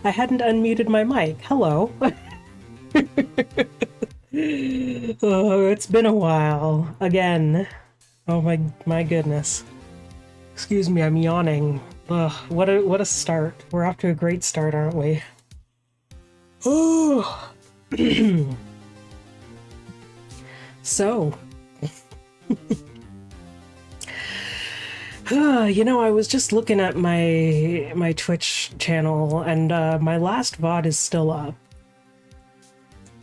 I hadn't unmuted my mic. Hello. Oh, it's been a while. Again. Oh my goodness. Excuse me, I'm yawning. Ugh, what a start. We're off to a great start, aren't we? Oh. So, I was just looking at my Twitch channel, and my last VOD is still up.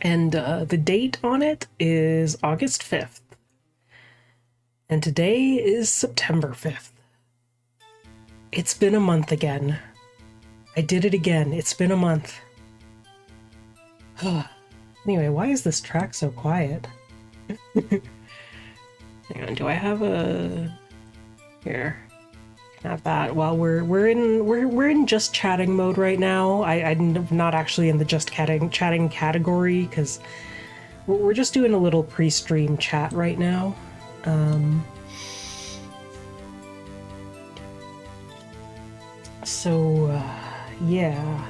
And the date on it is August 5th. And today is September 5th. It's been a month again. I did it again. It's been a month. Anyway, why is this track so quiet? Hang on, do I have a... Here. Can have that. Well, we're in just chatting mode right now. I'm not actually in the just chatting category, because we're just doing a little pre-stream chat right now. Yeah.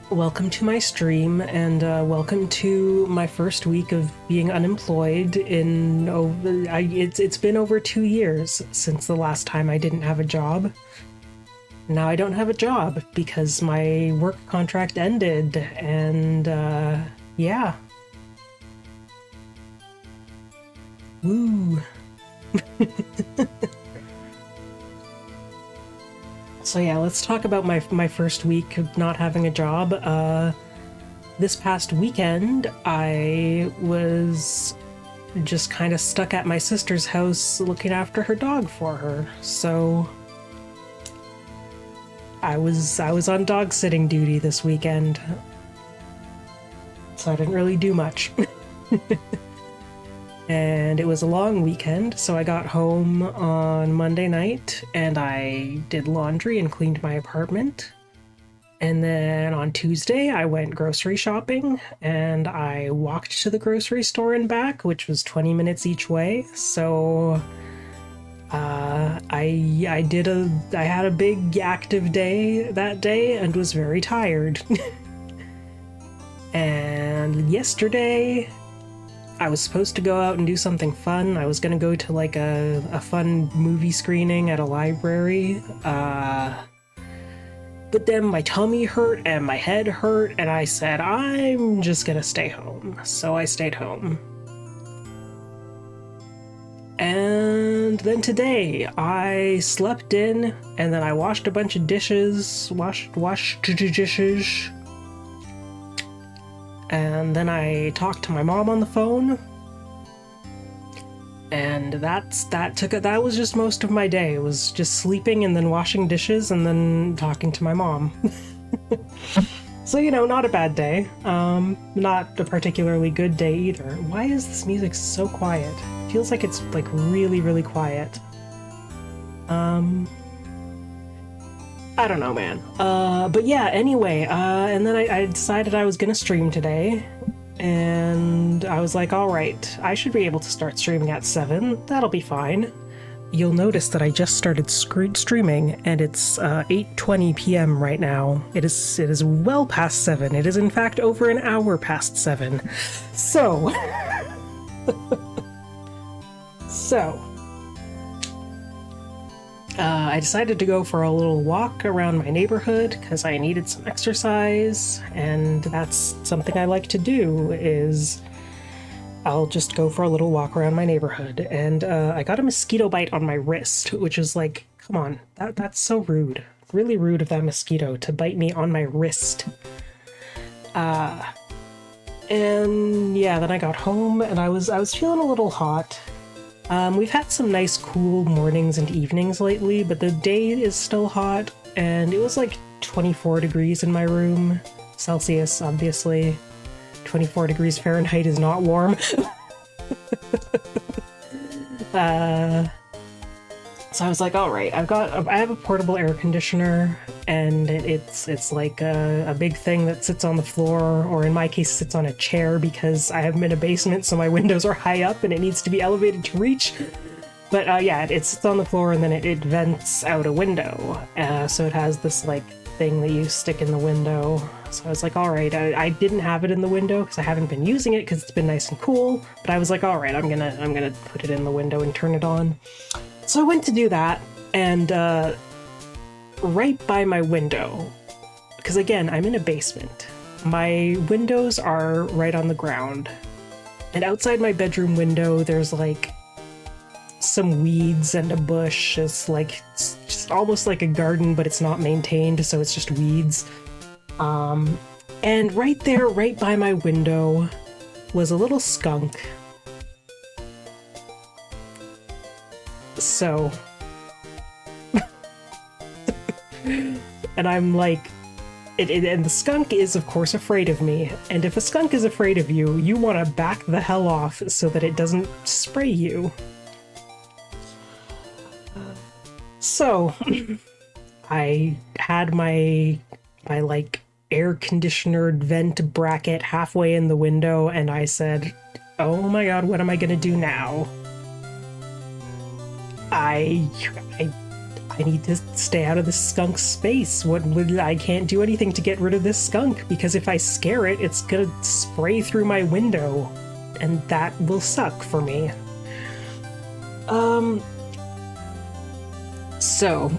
Welcome to my stream, and welcome to my first week of being unemployed. It's been over 2 years since the last time I didn't have a job. Now I don't have a job because my work contract ended, and yeah. Woo. So yeah, let's talk about my first week of not having a job. This past weekend, I was just kind of stuck at my sister's house looking after her dog for her. So I was on dog sitting duty this weekend. So I didn't really do much. And it was a long weekend, so I got home on Monday night and I did laundry and cleaned my apartment. And then on Tuesday, I went grocery shopping and I walked to the grocery store and back, which was 20 minutes each way. So I had a big active day that day and was very tired. And yesterday, I was supposed to go out and do something fun. I was gonna go to like a fun movie screening at a library. But then my tummy hurt and my head hurt, and I said, I'm just gonna stay home. So I stayed home. And then today, I slept in, and then I washed a bunch of dishes, washed dishes. And then I talked to my mom on the phone, and that was just most of my day. It was just sleeping and then washing dishes and then talking to my mom. So, not a bad day. Not a particularly good day either. Why is this music so quiet? It feels like it's like really, really quiet. I don't know, man. But yeah, anyway, and then I decided I was gonna stream today, and I was like, alright, I should be able to start streaming at 7, that'll be fine. You'll notice that I just started streaming, and it's 8:20 p.m. right now. It is well past 7. It is in fact over an hour past 7. So... I decided to go for a little walk around my neighborhood because I needed some exercise, and that's something I like to do, is I'll just go for a little walk around my neighborhood. And I got a mosquito bite on my wrist, which is like, come on, that's so rude. Really rude of that mosquito to bite me on my wrist. And yeah, then I got home and I was feeling a little hot. We've had some nice cool mornings and evenings lately, but the day is still hot, and it was like 24 degrees in my room. Celsius, obviously. 24 degrees Fahrenheit is not warm. So I was like, all right, I have a portable air conditioner, and it's like a big thing that sits on the floor, or in my case, sits on a chair because I am in a basement, so my windows are high up and it needs to be elevated to reach. But yeah, it sits on the floor and then it vents out a window. So it has this like thing that you stick in the window. So I was like, all right, I didn't have it in the window because I haven't been using it because it's been nice and cool. But I was like, all right, I'm gonna put it in the window and turn it on. So I went to do that, and right by my window, because again, I'm in a basement. My windows are right on the ground, and outside my bedroom window, there's like some weeds and a bush. It's just almost like a garden, but it's not maintained, so it's just weeds. And right there, right by my window, was a little skunk. So, and I'm like, and the skunk is of course afraid of me. And if a skunk is afraid of you, you want to back the hell off so that it doesn't spray you. So, I had my like air conditioner vent bracket halfway in the window, and I said, "Oh my god, what am I gonna do now? I need to stay out of the skunk's space. I can't do anything to get rid of this skunk because if I scare it, it's gonna spray through my window, and that will suck for me." So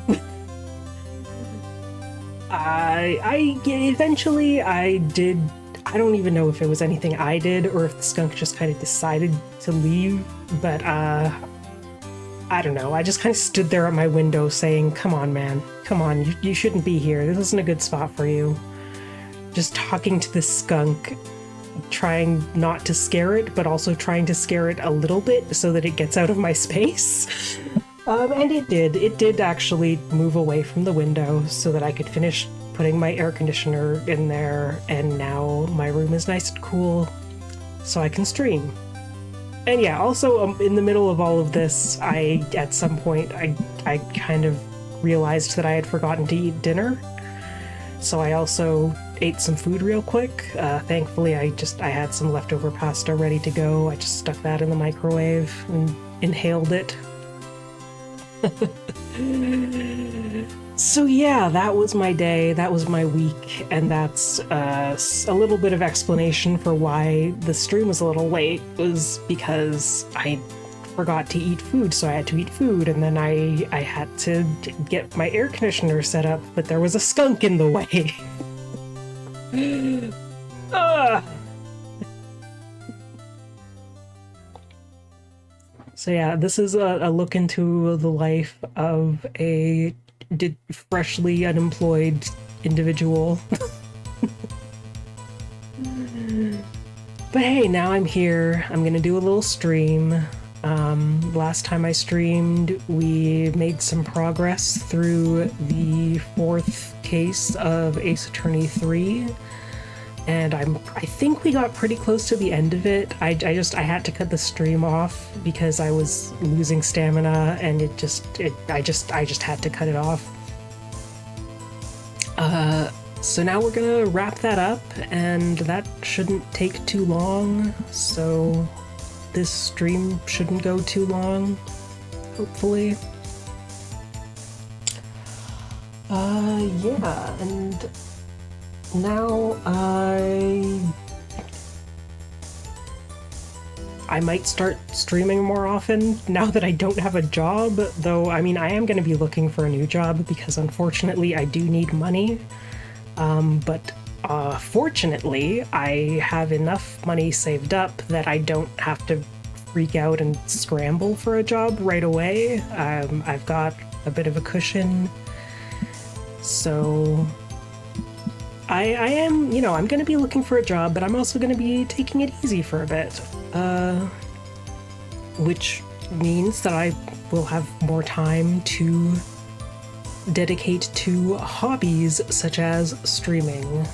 I eventually I did. I don't even know if it was anything I did or if the skunk just kind of decided to leave, but I don't know. I just kind of stood there at my window saying, "Come on, man. Come on. You shouldn't be here. This isn't a good spot for you." Just talking to the skunk, trying not to scare it, but also trying to scare it a little bit so that it gets out of my space. And it did. It did actually move away from the window so that I could finish putting my air conditioner in there, and now my room is nice and cool so I can stream. And yeah, also in the middle of all of this, at some point, I kind of realized that I had forgotten to eat dinner. So I also ate some food real quick. Thankfully, I had some leftover pasta ready to go. I just stuck that in the microwave and inhaled it. So yeah, that was my day, that was my week, and that's a little bit of explanation for why the stream was a little late. It was because I forgot to eat food, so I had to eat food, and then I had to get my air conditioner set up, but there was a skunk in the way. So yeah, this is a look into the life of a freshly unemployed individual. But hey, now I'm here. I'm gonna do a little stream. Last time I streamed, we made some progress through the 4th case of Ace Attorney 3. And I think we got pretty close to the end of it. I had to cut the stream off because I was losing stamina, and I just had to cut it off. So now we're gonna wrap that up, and that shouldn't take too long. So this stream shouldn't go too long, hopefully. Yeah, and now I might start streaming more often now that I don't have a job, though. I mean, I am going to be looking for a new job because unfortunately I do need money. But fortunately I have enough money saved up that I don't have to freak out and scramble for a job right away. I've got a bit of a cushion, so I am, I'm going to be looking for a job, but I'm also going to be taking it easy for a bit, which means that I will have more time to dedicate to hobbies such as streaming.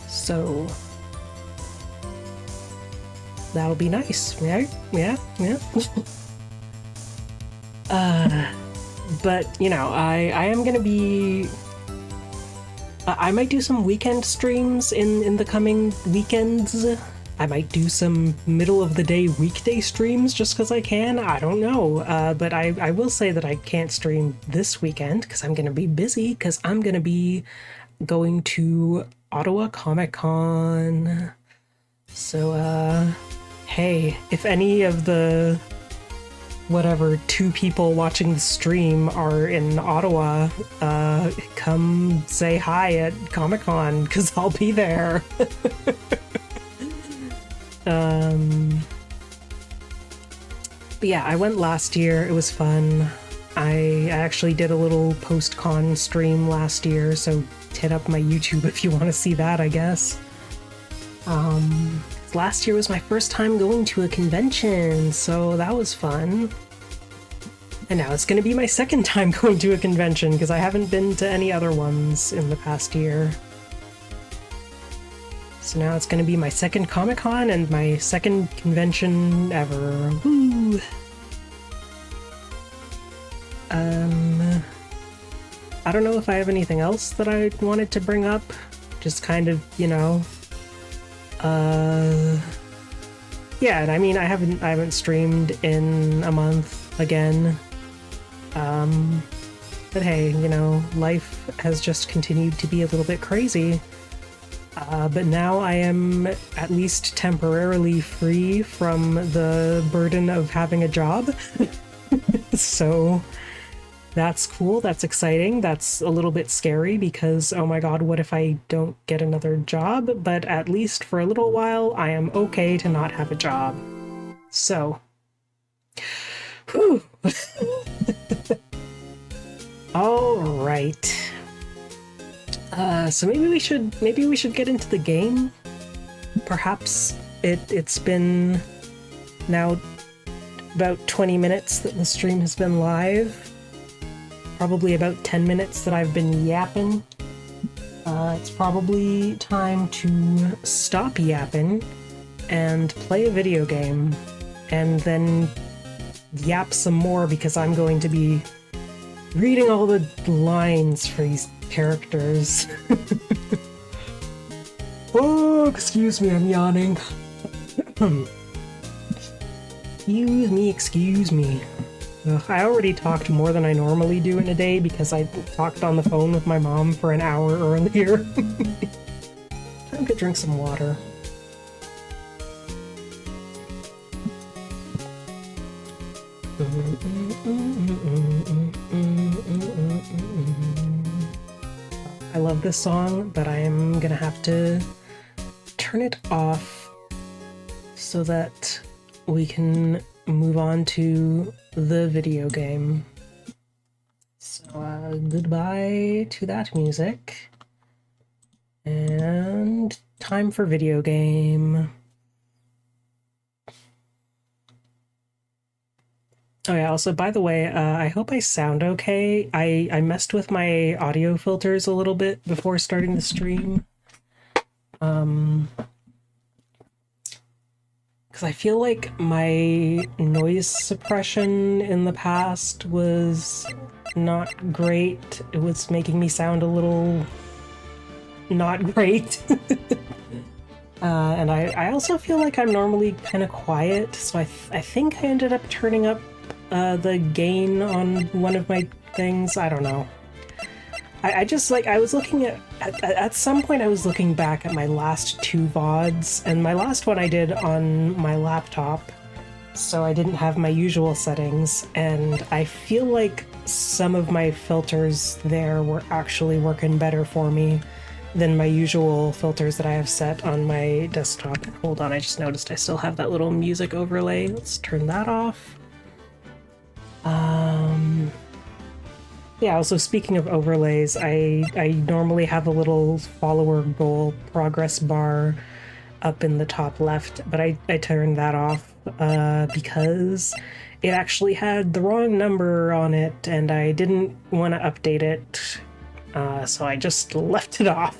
So that'll be nice, right? Yeah. But, I am going to be... I might do some weekend streams in the coming weekends, I might do some middle of the day weekday streams just because I can. I don't know. But I will say that I can't stream this weekend because I'm going to be busy because I'm going to be going to Ottawa Comic Con. So, hey, if any of the whatever 2 people watching the stream are in Ottawa, come say hi at Comic Con because I'll be there. But yeah, I went last year. It was fun. I actually did a little post-con stream last year, so hit up my YouTube if you want to see that, I guess. Last year was my first time going to a convention, so that was fun. And now it's going to be my second time going to a convention because I haven't been to any other ones in the past year. So now it's going to be my second Comic-Con and my second convention ever. Woo! I don't know if I have anything else that I wanted to bring up. Just kind of, you know. Yeah, and I mean, I haven't streamed in a month again. But hey, you know, life has just continued to be a little bit crazy. But now I am at least temporarily free from the burden of having a job. So that's cool, that's exciting, that's a little bit scary because, oh my god, what if I don't get another job? But at least for a little while, I am okay to not have a job. So, whew. All right. So maybe we should get into the game. Perhaps it's been now about 20 minutes that the stream has been live. Probably about 10 minutes that I've been yapping. It's probably time to stop yapping and play a video game and then yap some more because I'm going to be reading all the lines for these characters. Oh, excuse me, I'm yawning. Excuse me. Ugh, I already talked more than I normally do in a day because I talked on the phone with my mom for an hour earlier. Time to drink some water. I love this song, but I am gonna have to turn it off so that we can move on to the video game. So, goodbye to that music. And time for video game. Oh yeah, also, by the way, I hope I sound okay. I messed with my audio filters a little bit before starting the stream. Because I feel like my noise suppression in the past was not great. It was making me sound a little not great. And I also feel like I'm normally kind of quiet, so I think I ended up turning up the gain on one of my things. I don't know. I just, like, I was looking at some point I was looking back at my last 2 VODs, and my last one I did on my laptop, so I didn't have my usual settings, and I feel like some of my filters there were actually working better for me than my usual filters that I have set on my desktop. Hold on, I just noticed I still have that little music overlay. Let's turn that off. Yeah, also speaking of overlays, I normally have a little follower goal progress bar up in the top left, but I turned that off because it actually had the wrong number on it and I didn't want to update it, so I just left it off.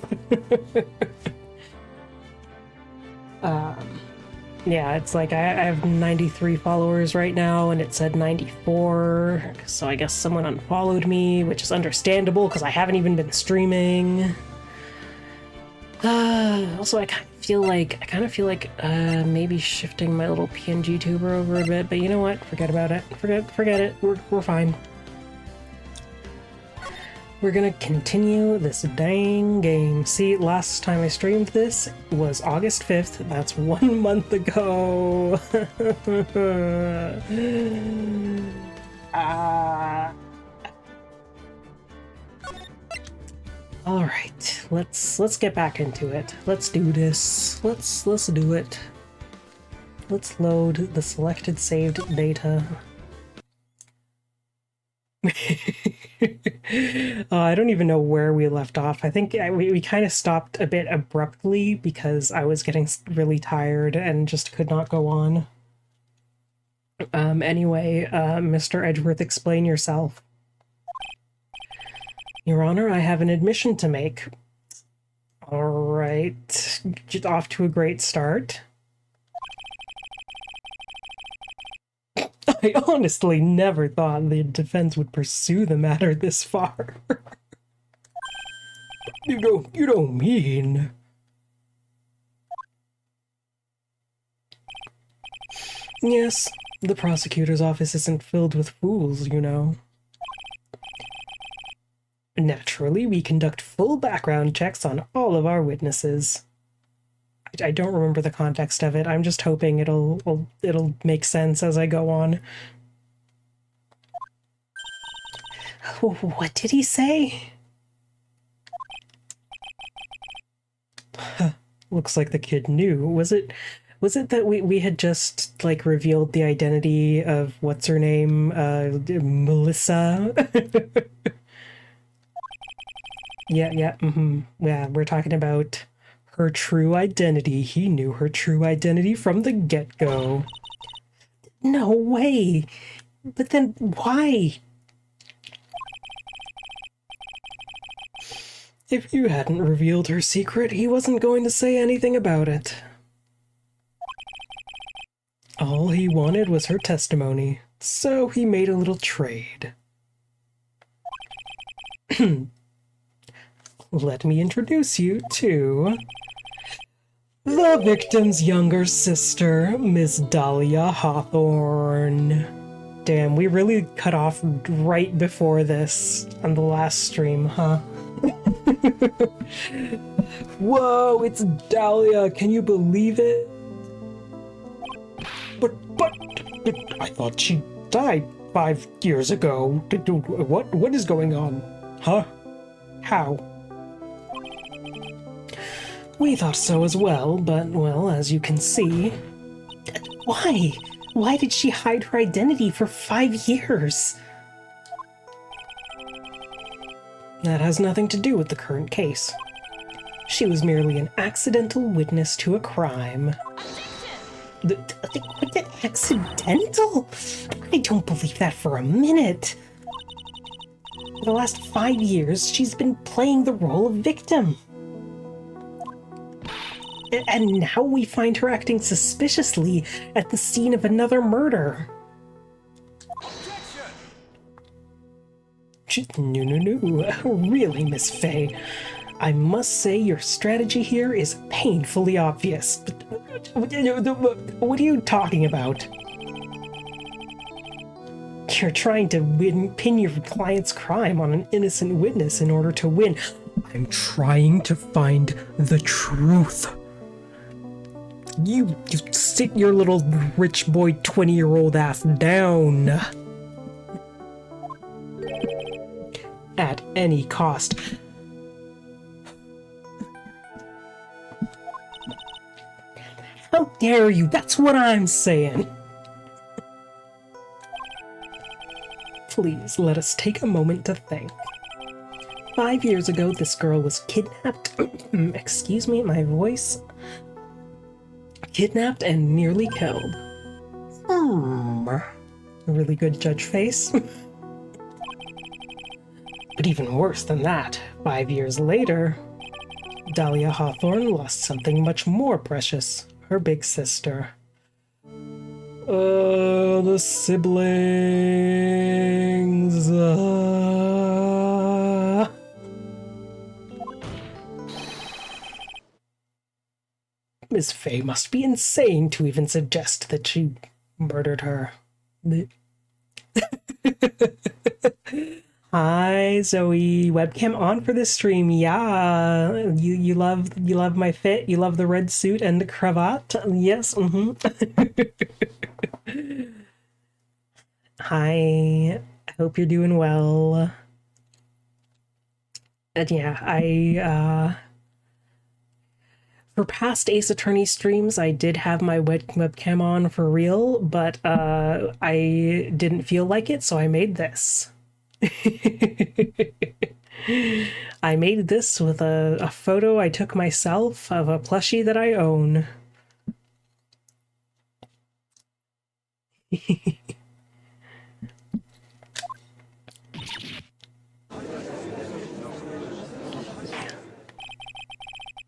Yeah, it's like I have 93 followers right now, and it said 94, so I guess someone unfollowed me, which is understandable, because I haven't even been streaming. Also, I kind of kind of feel like maybe shifting my little PNG tuber over a bit, but you know what? Forget about it. Forget it. We're fine. We're gonna continue this dang game. See, last time I streamed this was August 5th. That's 1 month ago. All right, let's get back into it. Let's do this. Let's do it. Let's load the selected saved data. I don't even know where we left off. I think we kind of stopped a bit abruptly because I was getting really tired and just could not go on. Anyway, Mr. Edgeworth, explain yourself. Your Honor, I have an admission to make. All right, just off to a great start. I honestly never thought the defense would pursue the matter this far. You don't mean... Yes, the prosecutor's office isn't filled with fools, you know. Naturally, we conduct full background checks on all of our witnesses. I don't remember the context of it. I'm just hoping it'll make sense as I go on. What did he say? Looks like the kid knew. Was it that we had just like revealed the identity of what's her name, Melissa? Yeah, we're talking about her true identity. He knew her true identity from the get-go. No way! But then why? If you hadn't revealed her secret, he wasn't going to say anything about it. All he wanted was her testimony, so he made a little trade. Let me introduce you to the victim's younger sister, Miss Dahlia Hawthorne. Damn, we really cut off right before this on the last stream, huh? Whoa, it's Dahlia, can you believe it? But I thought she died 5 years ago. What is going on? Huh? How? We thought so as well, but, well, as you can see... Why? Why did she hide her identity for 5 years? That has nothing to do with the current case. She was merely an accidental witness to a crime. Accidental? I don't believe that for a minute. For the last 5 years, she's been playing the role of victim. And now we find her acting suspiciously at the scene of another murder. No. Really, Miss Faye. I must say your strategy here is painfully obvious. What are you talking about? You're trying to pin your client's crime on an innocent witness in order to win. I'm trying to find the truth. You sit your little rich boy 20-year-old ass down. At any cost. How dare you? That's what I'm saying. Please, let us take a moment to think. 5 years ago, this girl was kidnapped. Excuse me, my voice. Kidnapped and nearly killed. A really good judge face. But even worse than that, 5 years later, Dahlia Hawthorne lost something much more precious. Her big sister. The siblings. Miss Fey must be insane to even suggest that she murdered her. Hi, Zoe. Webcam on for this stream. Yeah, you love my fit. You love the red suit and the cravat. Yes. Hi. I hope you're doing well. And yeah, for past Ace Attorney streams, I did have my webcam on for real, but I didn't feel like it, so I made this. I made this with a photo I took myself of a plushie that I own.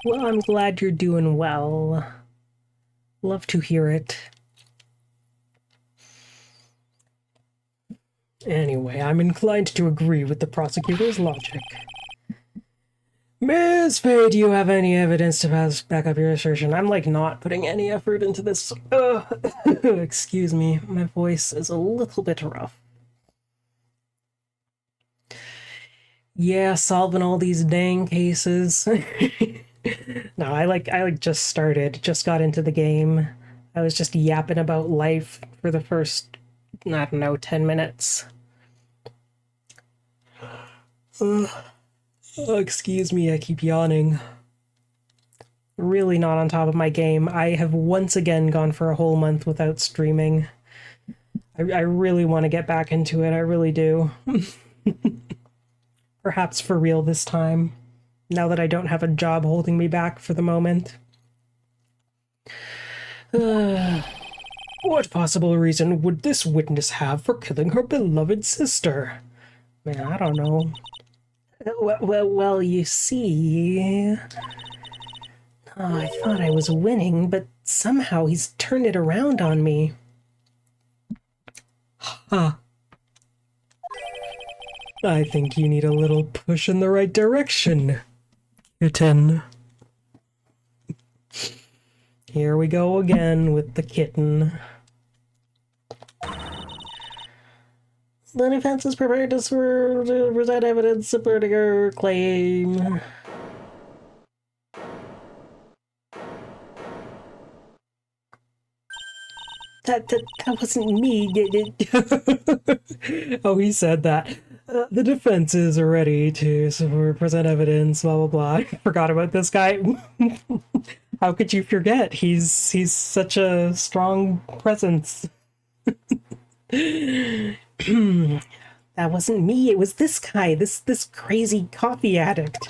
Well, I'm glad you're doing well. Love to hear it. Anyway, I'm inclined to agree with the prosecutor's logic. Miss Fey, do you have any evidence to back up your assertion? I'm like not putting any effort into this. Excuse me, my voice is a little bit rough. Yeah, solving all these dang cases. No, I just got into the game. I was just yapping about life for the first, I don't know, 10 minutes. Oh, excuse me, I keep yawning. Really not on top of my game. I have once again gone for a whole month without streaming. I really want to get back into it, I really do. Perhaps for real this time, now that I don't have a job holding me back for the moment. What possible reason would this witness have for killing her beloved sister? Man, I don't know. Well, you see... Oh, I thought I was winning, but somehow he's turned it around on me. Huh. I think you need a little push in the right direction, kitten. Here we go again with the kitten. The defense is prepared to present evidence supporting her claim. That wasn't me. Oh, he said that. The defense is ready to present evidence, blah, blah, blah. I forgot about this guy. How could you forget? He's such a strong presence. That wasn't me. It was this guy, this crazy coffee addict.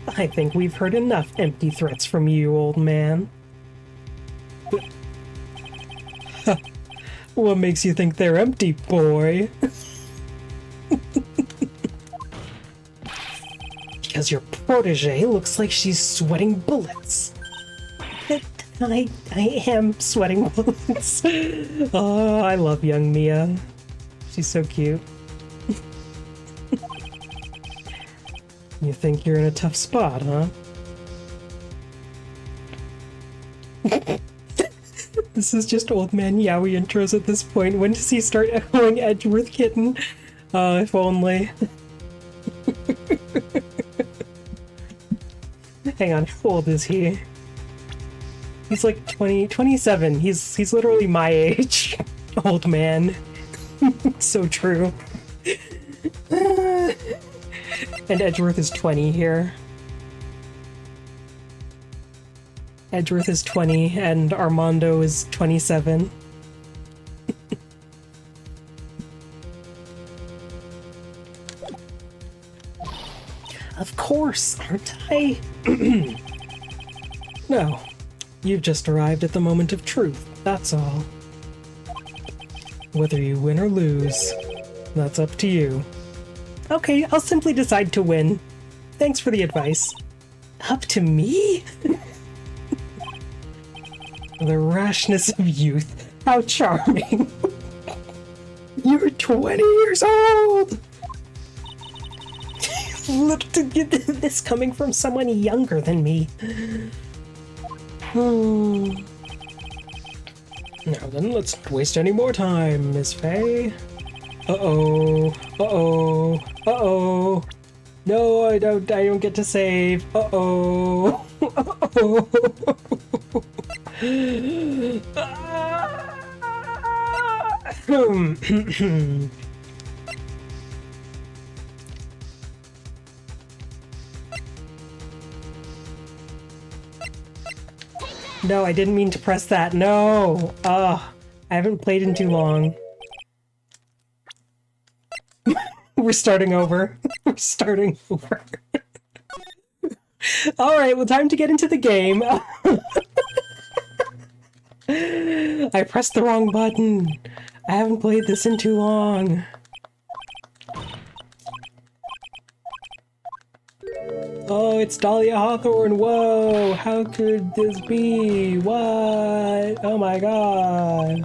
I think we've heard enough empty threats from you, old man. What makes you think they're empty, boy? Because your protege looks like she's sweating bullets. I am sweating bullets. Oh, I love young Mia. She's so cute. You think you're in a tough spot, huh? This is just old man Yowie intros at this point. When does he start echoing Edgeworth Kitten? If only. Hang on, how old is he? He's like 27. He's literally my age. Old man. So true. And Edgeworth is 20 here. Edgeworth is 20 and Armando is 27. Of course, aren't I? No, you've just arrived at the moment of truth, that's all. Whether you win or lose, that's up to you. Okay, I'll simply decide to win. Thanks for the advice. Up to me? The rashness of youth. How charming. You're 20 years old! This coming from someone younger than me. Now then, let's not waste any more time, Miss Faye. Uh-oh. Uh-oh. Uh-oh. No, I don't get to save. Uh-oh. Uh-oh. No, I didn't mean to press that. No! I haven't played in too long. We're starting over. We're starting over. Alright, well, time to get into the game. I pressed the wrong button. I haven't played this in too long. Oh, it's Dahlia Hawthorne. Whoa, how could this be? What? Oh my god.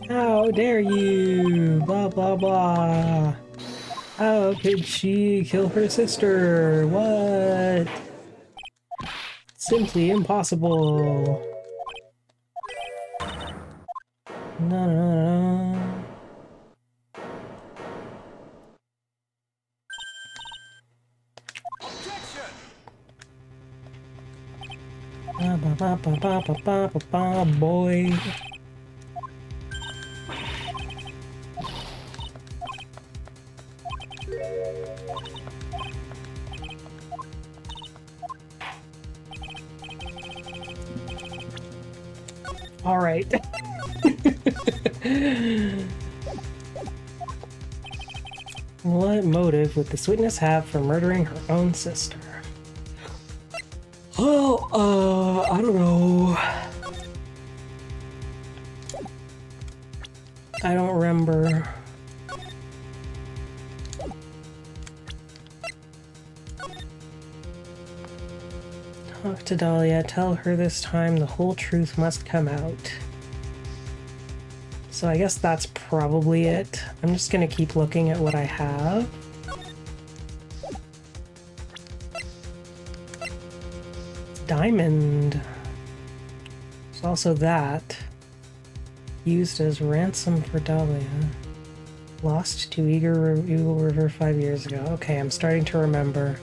How dare you? Blah, blah, blah. How could she kill her sister? What? Simply impossible. No, no, no. Boy. All right. What motive would this witness have for murdering her own sister? Oh, I don't know. I don't remember. Talk to Dahlia. Tell her this time the whole truth must come out. So I guess that's probably it. I'm just gonna keep looking at what I have. Diamond. There's also that. Used as ransom for Dahlia. Lost to Eagle River 5 years ago. Okay, I'm starting to remember.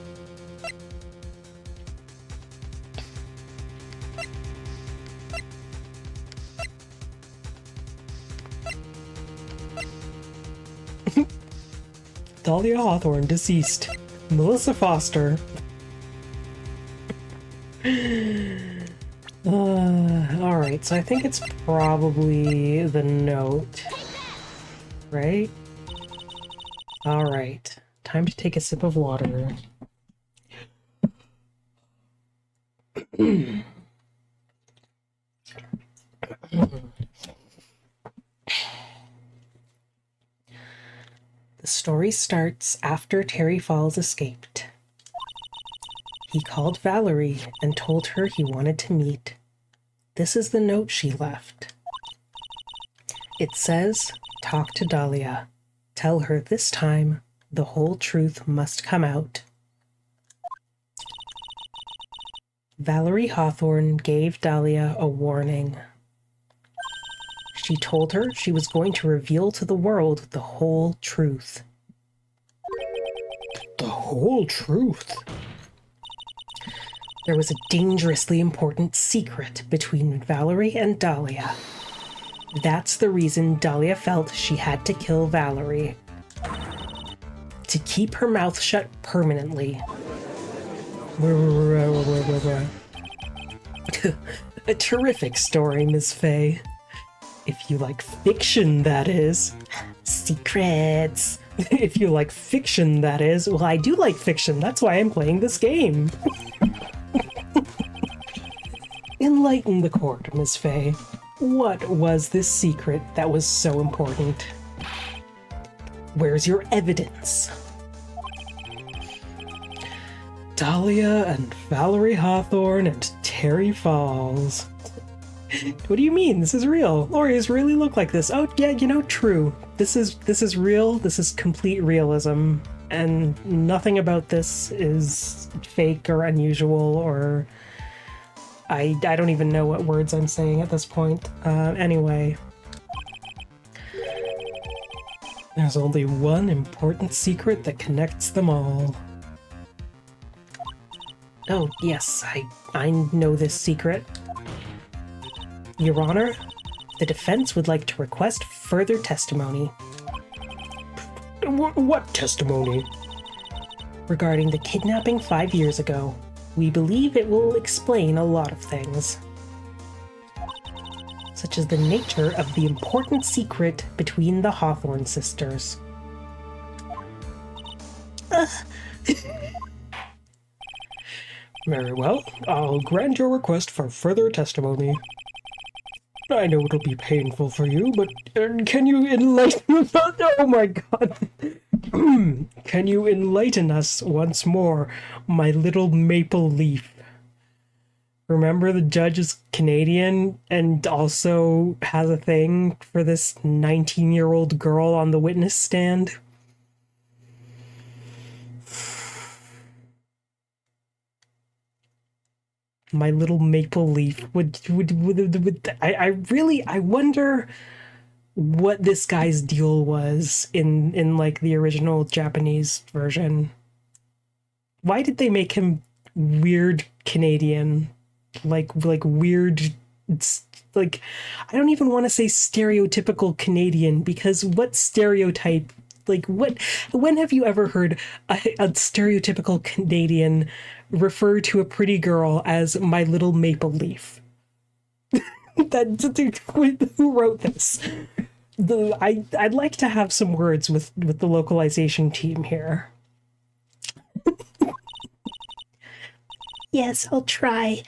Dahlia Hawthorne, deceased. Melissa Foster. Alright, so I think it's probably the note. Right? Alright. Time to take a sip of water. The story starts after Terry Falls escaped. He called Valerie and told her he wanted to meet. This is the note she left. It says, "Talk to Dahlia. Tell her this time the whole truth must come out." Valerie Hawthorne gave Dahlia a warning. She told her she was going to reveal to the world the whole truth. The whole truth? There was a dangerously important secret between Valerie and Dahlia. That's the reason Dahlia felt she had to kill Valerie. To keep her mouth shut permanently. A terrific story, Miss Faye. If you like fiction, that is. Secrets. If you like fiction, that is. Well, I do like fiction. That's why I'm playing this game. Enlighten the court, Miss Faye. What was this secret that was so important? Where's your evidence? Dahlia and Valerie Hawthorne and Terry Falls. What do you mean? This is real. Lorries really look like this. Oh yeah, you know, true. This is real. This is complete realism, and nothing about this is fake or unusual or I don't even know what words I'm saying at this point. Anyway. There's only one important secret that connects them all. Oh, yes, I know this secret. Your Honor, the defense would like to request further testimony. What testimony? Regarding the kidnapping 5 years ago. We believe it will explain a lot of things. Such as the nature of the important secret between the Hawthorne sisters. Very well, I'll grant your request for further testimony. I know it'll be painful for you, but can you enlighten... Oh my god! Can you enlighten us once more, my little maple leaf? Remember, the judge is Canadian and also has a thing for this 19-year-old girl on the witness stand? My little maple leaf I wonder what this guy's deal was in like the original Japanese version. Why did they make him weird Canadian? Like weird, like, I don't even want to say stereotypical Canadian, because what stereotype, like, when have you ever heard a stereotypical Canadian refer to a pretty girl as my little maple leaf? Who wrote this? I'd like to have some words with the localization team here. Yes, I'll try,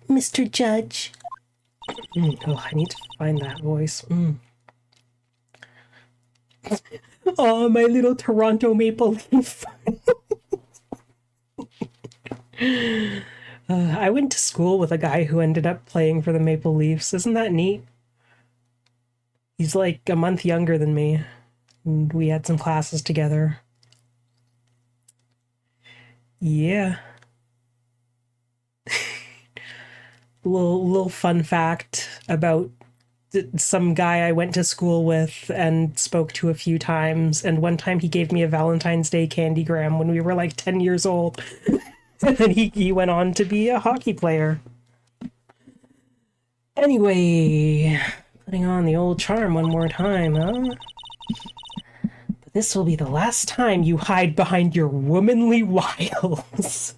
Mr. Judge. Oh, I need to find that voice. Oh, my little Toronto Maple Leaf. I went to school with a guy who ended up playing for the Maple Leafs. Isn't that neat? He's like a month younger than me, and we had some classes together. Yeah. Little fun fact about some guy I went to school with and spoke to a few times, and one time he gave me a Valentine's Day candygram when we were like 10 years old. And then he went on to be a hockey player. Anyway, putting on the old charm one more time, huh? But this will be the last time you hide behind your womanly wiles.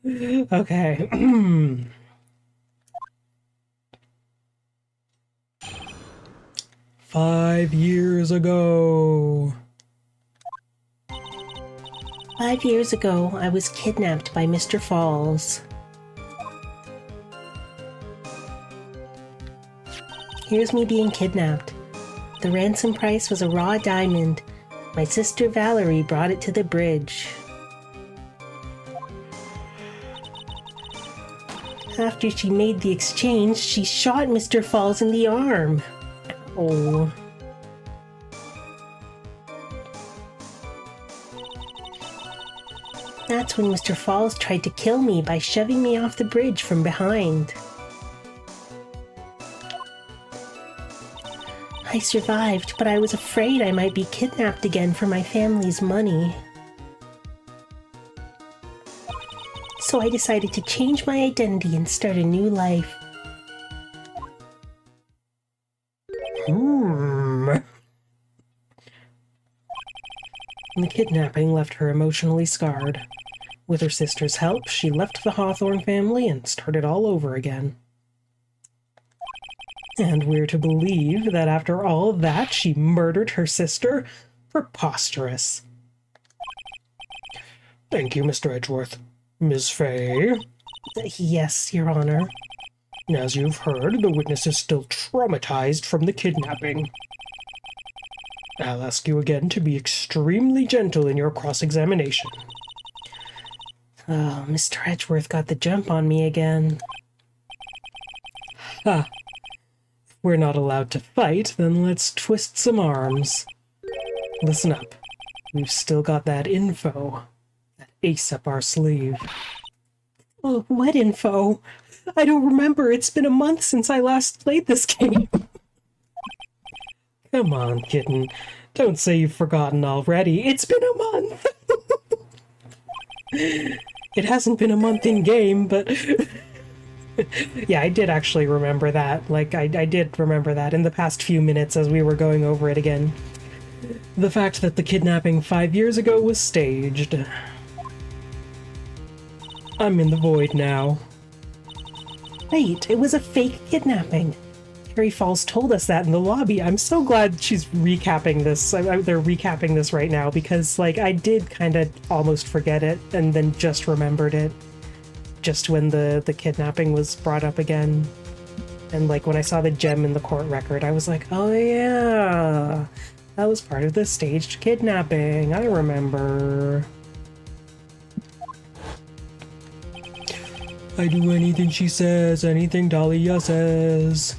Okay. 5 years ago. 5 years ago, I was kidnapped by Mr. Falls. Here's me being kidnapped. The ransom price was a raw diamond. My sister Valerie brought it to the bridge. After she made the exchange, she shot Mr. Falls in the arm. Oh. That's when Mr. Falls tried to kill me by shoving me off the bridge from behind. I survived, but I was afraid I might be kidnapped again for my family's money. So I decided to change my identity and start a new life. The kidnapping left her emotionally scarred. With her sister's help, she left the Hawthorne family and started all over again. And we're to believe that after all that, she murdered her sister? Preposterous. Thank you, Mr. Edgeworth. Ms. Fay? Yes, Your Honor. As you've heard, the witness is still traumatized from the kidnapping. I'll ask you again to be extremely gentle in your cross-examination. Oh, Mr. Edgeworth got the jump on me again. Ha! we're not allowed to fight, then let's twist some arms. Listen up. We've still got that info. That ace up our sleeve. Oh, what info? I don't remember. It's been a month since I last played this game. Come on, kitten. Don't say you've forgotten already. It's been a month! It hasn't been a month in game, but... Yeah, I did actually remember that. Like, I did remember that in the past few minutes as we were going over it again. The fact that the kidnapping 5 years ago was staged. I'm in the void now. Wait, it was a fake kidnapping. Harry Falls told us that in the lobby. I'm so glad she's recapping this. They're recapping this right now because, like, I did kind of almost forget it and then just remembered it just when the kidnapping was brought up again. And, like, when I saw the gem in the court record, I was like, oh yeah, that was part of the staged kidnapping. I remember. I do anything she says, anything Dahlia says.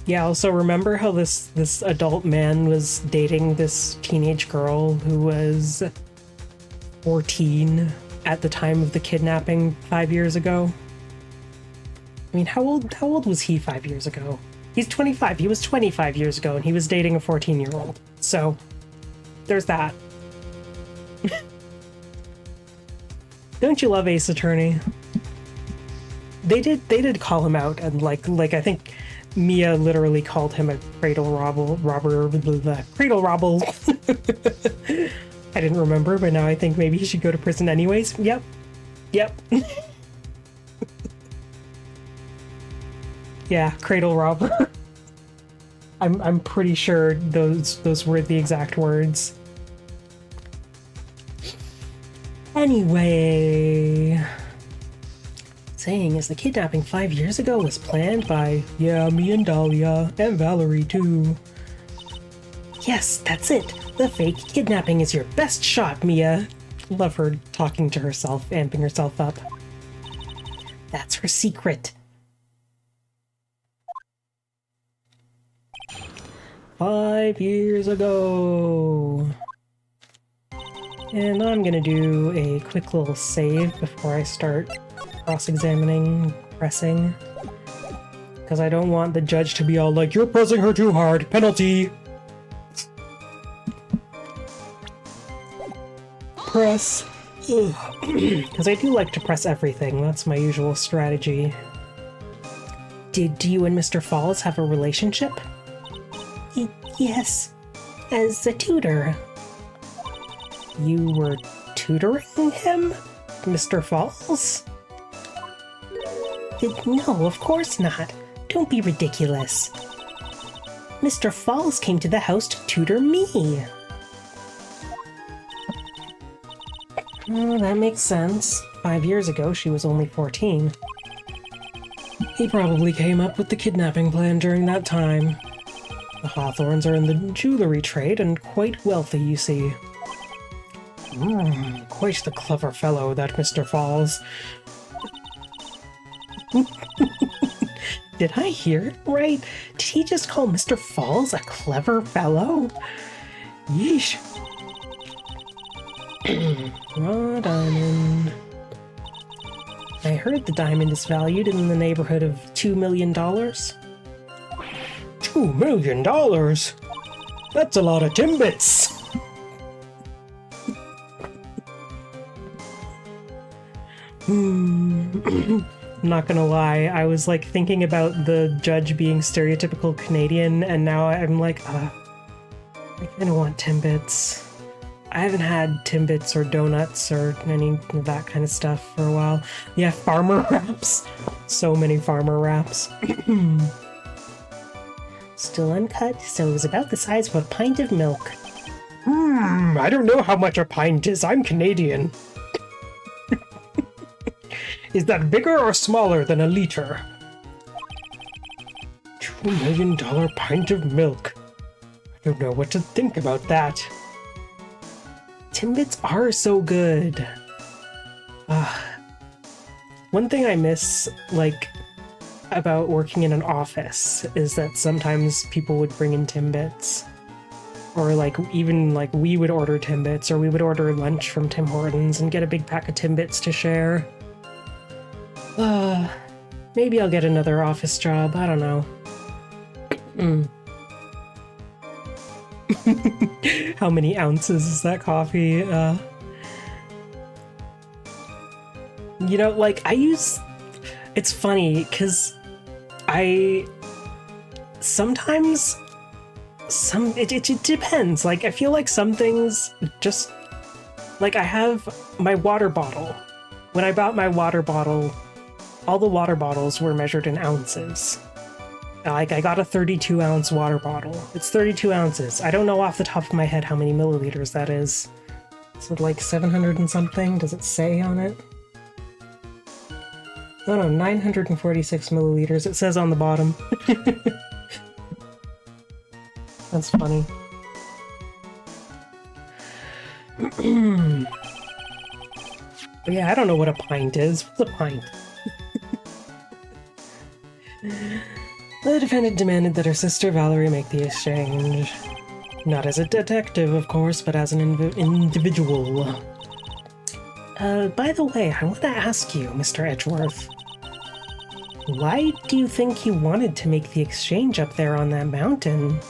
Yeah, also remember how this adult man was dating this teenage girl who was 14 at the time of the kidnapping 5 years ago? I mean, how old was he 5 years ago? He's 25. He was 25 years ago, and he was dating a 14-year-old. So, there's that. Don't you love Ace Attorney? They did call him out, and like I think Mia literally called him a cradle robber. Cradle robble. I didn't remember, but now I think maybe he should go to prison anyways. Yep. Yeah, cradle robber. I'm pretty sure those were the exact words. Anyway, saying is the kidnapping 5 years ago was planned by, yeah, me and Dahlia, and Valerie too. Yes, that's it. The fake kidnapping is your best shot, Mia. Love her talking to herself, amping herself up. That's her secret. 5 years ago. And I'm gonna do a quick little save before I start cross-examining, pressing. Because I don't want the judge to be all like, you're pressing her too hard, penalty! Press. Because I do like to press everything, that's my usual strategy. Did you and Mr. Falls have a relationship? Yes, as a tutor. You were tutoring him? Mr. Falls? No, of course not. Don't be ridiculous. Mr. Falls came to the house to tutor me. Oh, that makes sense. 5 years ago, she was only 14. He probably came up with the kidnapping plan during that time. The Hawthorns are in the jewelry trade and quite wealthy, you see. Quite the clever fellow, that Mr. Falls. Did I hear it right? Did he just call Mr. Falls a clever fellow? Yeesh. Raw diamond. I heard the diamond is valued in the neighborhood of $2 million. $2 million? That's a lot of timbits! I'm not gonna lie, I was like thinking about the judge being stereotypical Canadian, and now I'm like, I kinda want Timbits. I haven't had Timbits or donuts or any of that kind of stuff for a while. Yeah, farmer wraps. So many farmer wraps. Still uncut, so it was about the size of a pint of milk. I don't know how much a pint is. I'm Canadian. Is that bigger or smaller than a liter? $2 million pint of milk. I don't know what to think about that. Timbits are so good. One thing I miss, like, about working in an office is that sometimes people would bring in Timbits. Or like even like we would order Timbits, or we would order lunch from Tim Hortons and get a big pack of Timbits to share. Maybe I'll get another office job, I don't know. How many ounces is that coffee? You know, like it's funny because sometimes it depends. Like I feel like some things just like I have my water bottle. When I bought my water bottle, all the water bottles were measured in ounces. Like I got a 32-ounce water bottle. It's 32 ounces. I don't know off the top of my head how many milliliters that is. Is it like 700 and something? Does it say on it? Oh no, 946 milliliters. It says on the bottom. That's funny. But yeah, I don't know what a pint is. What's a pint? The defendant demanded that her sister Valerie make the exchange. Not as a detective, of course, but as an individual. By the way, I want to ask you, Mr. Edgeworth. Why do you think you wanted to make the exchange up there on that mountain?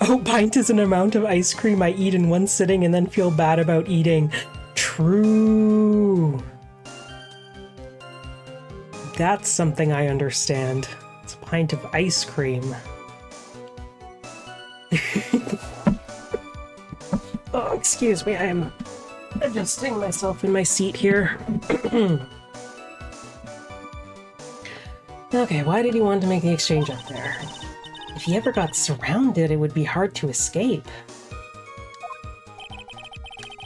Oh, pint is an amount of ice cream I eat in one sitting and then feel bad about eating. True. That's something I understand. It's a pint of ice cream. Oh, excuse me, I am adjusting myself in my seat here. Okay, why did he want to make the exchange up there? If he ever got surrounded, it would be hard to escape.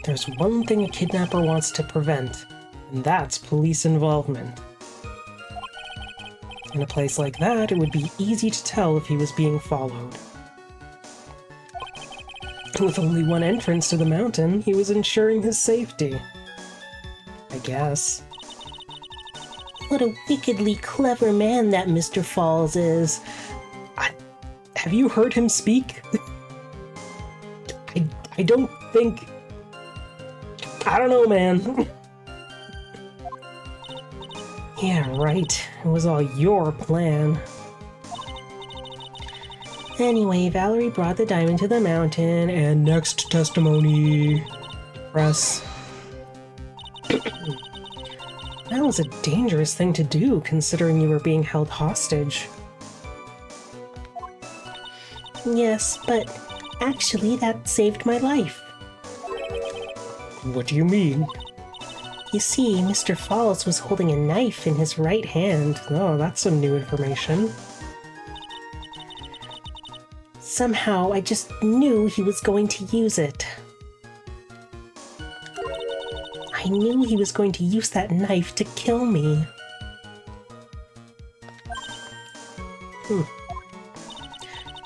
There's one thing a kidnapper wants to prevent, and that's police involvement. In a place like that, it would be easy to tell if he was being followed. With only one entrance to the mountain, he was ensuring his safety. I guess. What a wickedly clever man that Mr. Falls is. Have you heard him speak? I don't think... I don't know, man. Yeah, right. It was all your plan. Anyway, Valerie brought the diamond to the mountain, And next testimony. Press. That was a dangerous thing to do, considering you were being held hostage. yes, but actually that saved my life. What do you mean? You see, Mr. Falls was holding a knife in his right hand. Oh, that's some new information. Somehow, I just knew he was going to use it. I knew he was going to use that knife to kill me.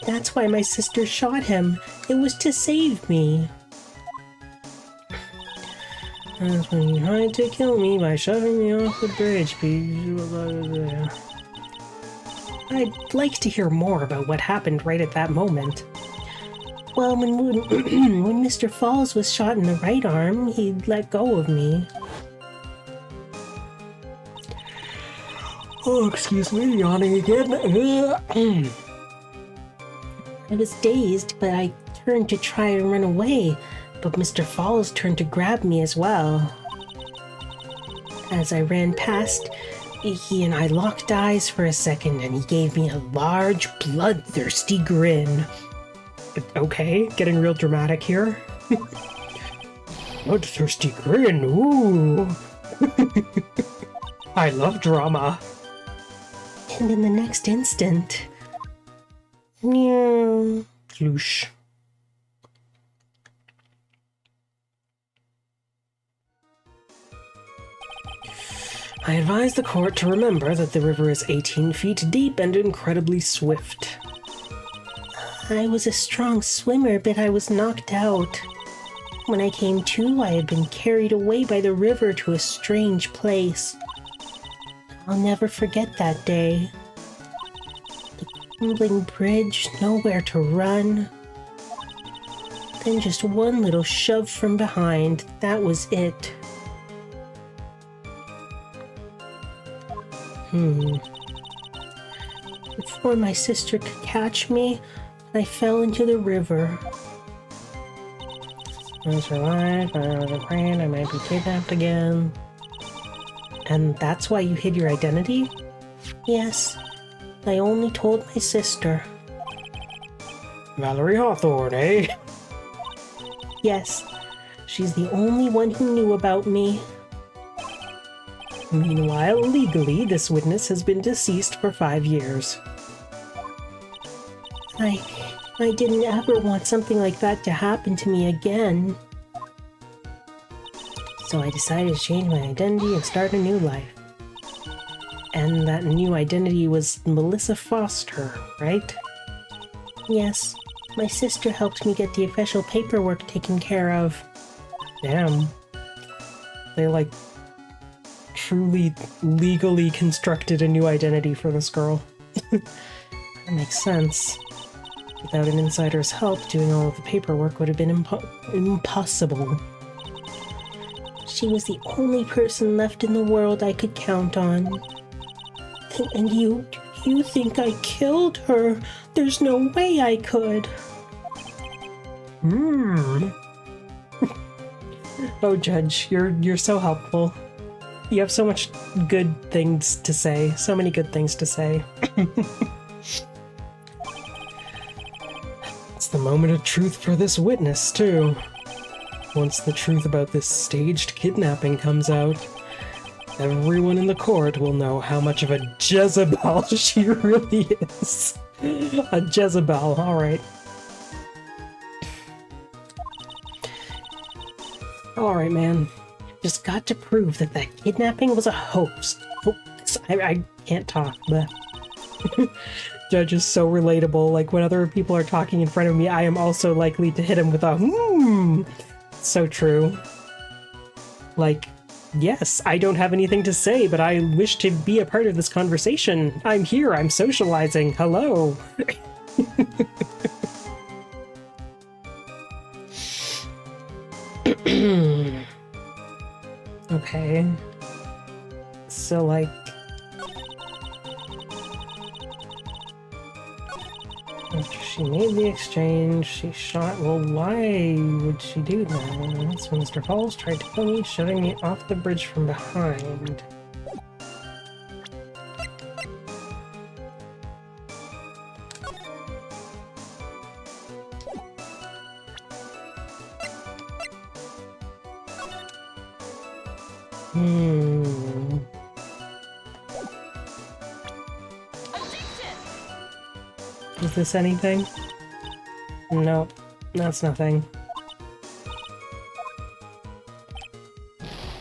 That's why my sister shot him. It was to save me. That's when he tried to kill me by shoving me off the bridge. I'd like to hear more about what happened right at that moment. Well, when Mr. Falls was shot in the right arm, he let go of me. Oh, excuse me, yawning again. I was dazed, but I turned to try and run away, but Mr. Falls turned to grab me as well. As I ran past, he and I locked eyes for a second, and he gave me a large, bloodthirsty grin. Okay, getting real dramatic here. Bloodthirsty grin, ooh. I love drama. And in the next instant... meow. Floosh. I advise the court to remember that the river is 18 feet deep and incredibly swift. I was a strong swimmer, but I was knocked out. When I came to, I had been carried away by the river to a strange place. I'll never forget that day. The crumbling bridge, nowhere to run. Then just one little shove from behind. That was it. Before my sister could catch me, I fell into the river. I survived, but I was afraid I might be kidnapped again. And that's why you hid your identity? Yes. I only told my sister. Valerie Hawthorne, eh? Yes. She's the only one who knew about me. Meanwhile, legally, this witness has been deceased for 5 years. I didn't ever want something like that to happen to me again. So I decided to change my identity and start a new life. And that new identity was Melissa Foster, right? Yes. My sister helped me get the official paperwork taken care of. Damn. They, like, truly legally constructed a new identity for this girl. That makes sense. Without an insider's help, doing all of the paperwork would have been impossible. She was the only person left in the world I could count on. And you think I killed her? There's no way I could. Oh, Judge, you're so helpful. You have so much good things to say. So many good things to say. It's the moment of truth for this witness, too. Once the truth about this staged kidnapping comes out, everyone in the court will know how much of a Jezebel she really is. A Jezebel, alright. Alright, man. Just got to prove that that kidnapping was a hoax. I can't talk, but... Judge is so relatable. Like, when other people are talking in front of me, I am also likely to hit him with a So true. Like, yes, I don't have anything to say, but I wish to be a part of this conversation. I'm here, I'm socializing. Hello. Okay. So, like... After she made the exchange, she shot... Well, why would she do that? That's when Mr. Falls tried to kill me, shoving me off the bridge from behind. Is this anything? Nope, that's nothing.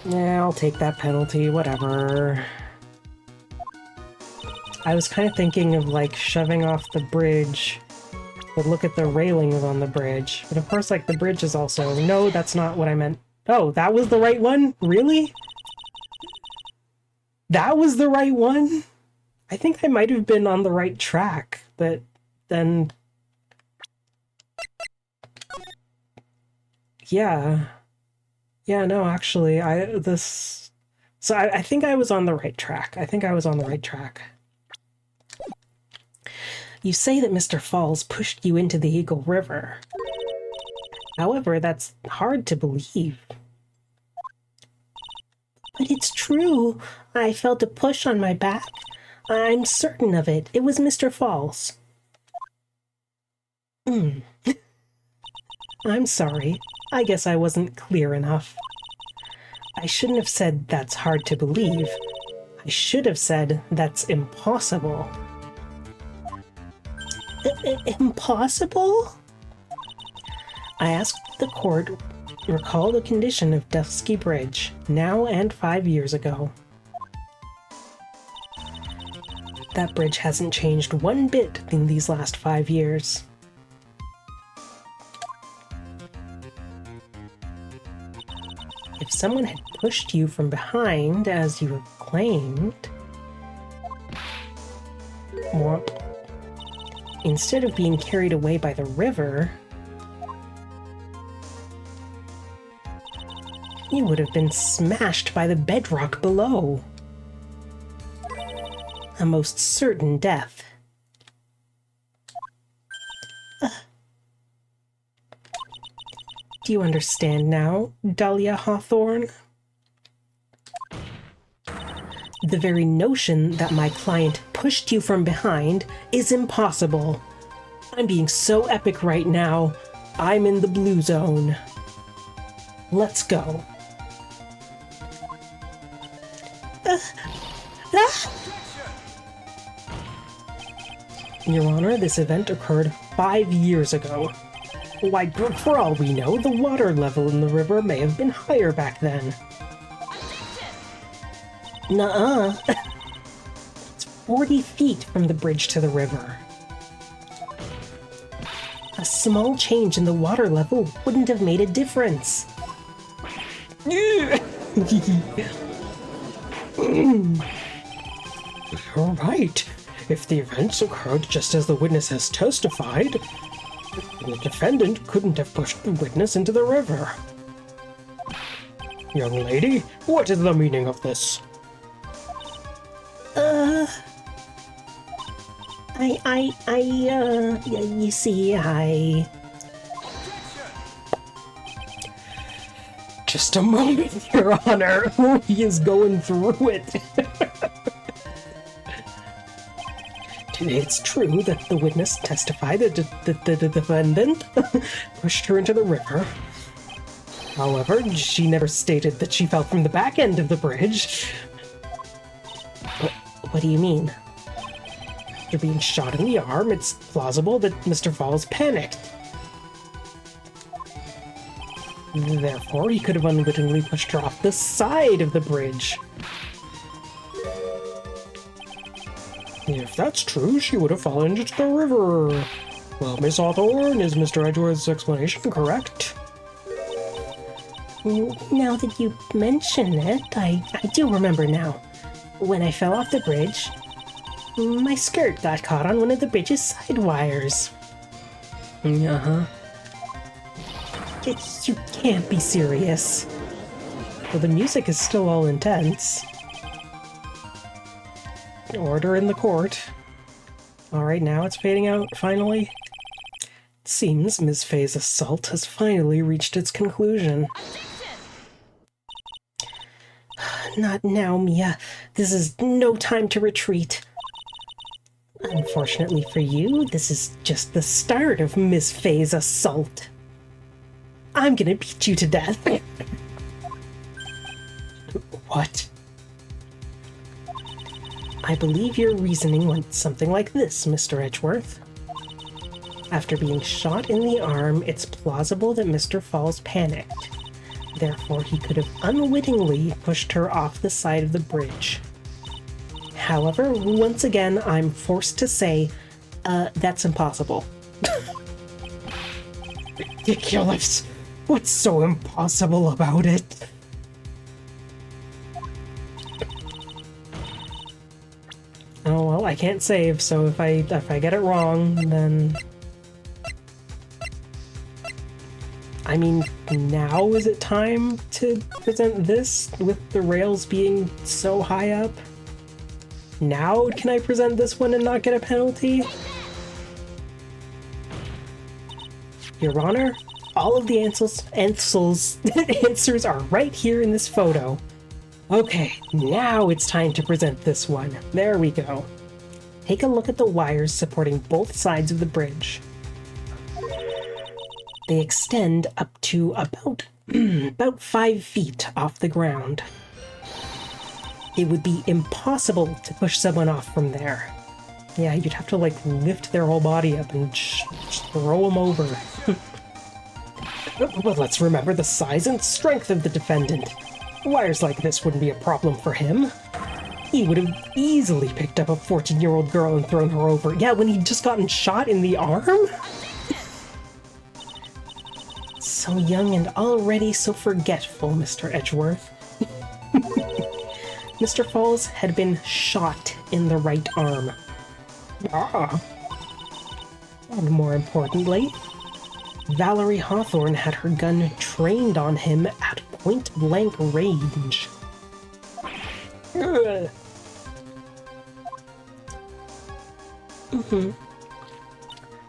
Yeah, I'll take that penalty, whatever. I was kind of thinking of, like, shoving off the bridge, but look at the railings on the bridge. But of course, like, the bridge is also... No, that's not what I meant. Oh, that was the right one? Really? That was the right one? I think I might have been on the right track, but then... Yeah. Yeah, no, actually, So I think I was on the right track. I think I was on the right track. You say that Mr. Falls pushed you into the Eagle River. However, that's hard to believe. But it's true. I felt a push on my back. I'm certain of it. It was Mr. Falls. I'm sorry. I guess I wasn't clear enough. I shouldn't have said that's hard to believe. I should have said that's impossible. Impossible? I asked the court recall the condition of Dusky Bridge, now and 5 years ago. That bridge hasn't changed one bit in these last 5 years. If someone had pushed you from behind, as you have claimed, Womp. Instead of being carried away by the river, he would have been smashed by the bedrock below. A most certain death. Do you understand now, Dahlia Hawthorne? The very notion that my client pushed you from behind is impossible. I'm being so epic right now. I'm in the blue zone. Let's go. Your Honor, this event occurred 5 years ago. Why, for all we know, the water level in the river may have been higher back then. Nuh-uh. It's 40 feet from the bridge to the river. A small change in the water level wouldn't have made a difference. You're right. If the events occurred just as the witness has testified, the defendant couldn't have pushed the witness into the river. Young lady, what is the meaning of this? You see, Just a moment, Your Honor. He is going through it. It's true that the witness testified that the defendant pushed her into the river. However, she never stated that she fell from the back end of the bridge. what do you mean? After being shot in the arm, it's plausible that Mr. Falls panicked. Therefore, he could have unwittingly pushed her off the side of the bridge. If that's true, she would have fallen into the river. Well, Miss Hawthorne, is Mr. Edgeworth's explanation correct? Now that you mention it, I do remember now. When I fell off the bridge, my skirt got caught on one of the bridge's side wires. Uh-huh. You can't be serious. Well, the music is still all intense. Order in the court. Alright, now it's fading out, finally. It seems Ms. Faye's assault has finally reached its conclusion. Not now, Mia. This is no time to retreat. Unfortunately for you, this is just the start of Miss Faye's assault. I'm gonna beat you to death. What? I believe your reasoning went something like this, Mr. Edgeworth. After being shot in the arm, it's plausible that Mr. Falls panicked. Therefore, he could have unwittingly pushed her off the side of the bridge. However, once again, I'm forced to say, that's impossible. Ridiculous! What's so impossible about it? Oh well, I can't save, so if I get it wrong, then... I mean, now is it time to present this with the rails being so high up? Now can I present this one and not get a penalty? Your Honor, all of the answers are right here in this photo. Okay, now it's time to present this one. There we go. Take a look at the wires supporting both sides of the bridge. They extend up to about 5 feet off the ground. It would be impossible to push someone off from there. Yeah, you'd have to like lift their whole body up and throw them over. But let's remember the size and strength of the defendant. Wires like this wouldn't be a problem for him. He would have easily picked up a 14-year-old girl and thrown her over. Yeah, when he'd just gotten shot in the arm? So young and already so forgetful, Mr. Edgeworth. Mr. Falls had been shot in the right arm. Ah. And more importantly, Valerie Hawthorne had her gun trained on him at point-blank range. Ugh.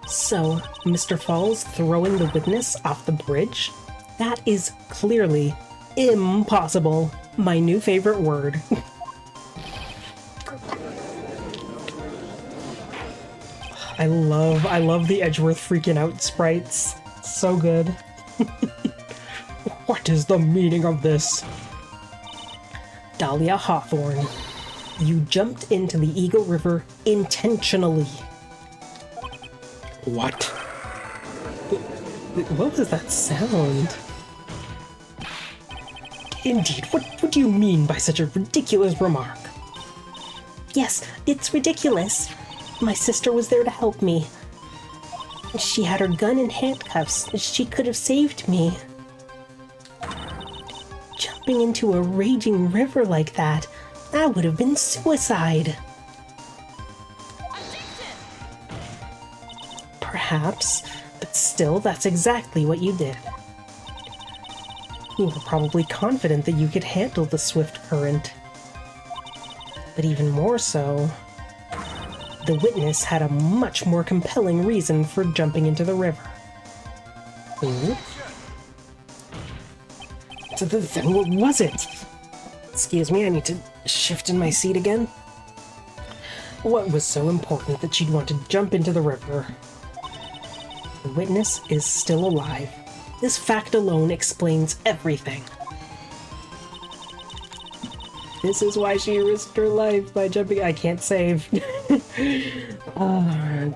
So, Mr. Falls throwing the witness off the bridge? That is clearly impossible. My new favorite word. I love the Edgeworth freaking out sprites. So good. What is the meaning of this? Dahlia Hawthorne, you jumped into the Eagle River intentionally. What? What was that sound? Indeed, what do you mean by such a ridiculous remark? Yes, it's ridiculous. My sister was there to help me. She had her gun in handcuffs. She could have saved me. Jumping into a raging river like that would have been suicide. Perhaps, but still, that's exactly what you did. You were probably confident that you could handle the swift current. But even more so, the witness had a much more compelling reason for jumping into the river. Ooh. So then what was it? Excuse me, I need to shift in my seat again. What was so important that she'd want to jump into the river? The witness is still alive. This fact alone explains everything. This is why she risked her life by jumping. I can't save.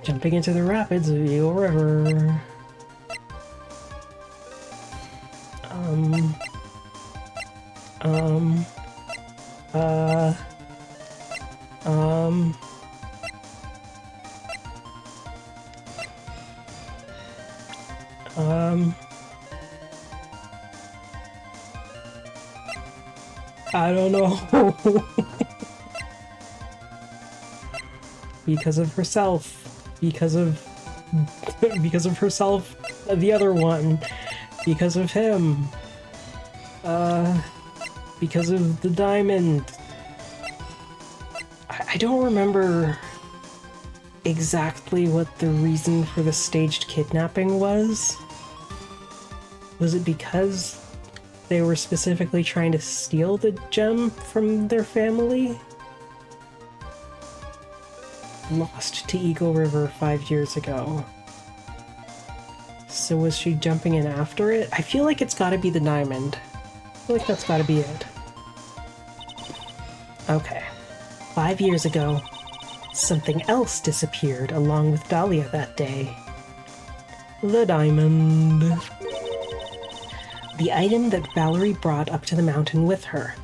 Jumping into the rapids of Eagle River. I don't know. Because of herself. Because of herself, the other one. Because of him. Because of the diamond. I don't remember exactly what the reason for the staged kidnapping was. Was it because they were specifically trying to steal the gem from their family? Lost to Eagle River 5 years ago. So was she jumping in after it? I feel like it's gotta be the diamond. I feel like that's gotta be it. Okay. 5 years ago, something else disappeared along with Dahlia that day. The diamond. The item that Valerie brought up to the mountain with her.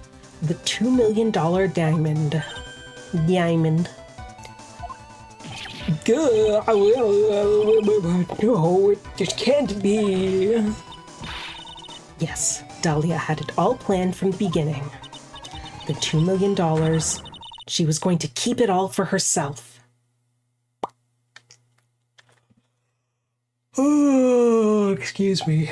The $2 million diamond. Diamond. No, it just can't be. Yes, Dahlia had it all planned from the beginning. The $2 million, she was going to keep it all for herself. Oh, excuse me.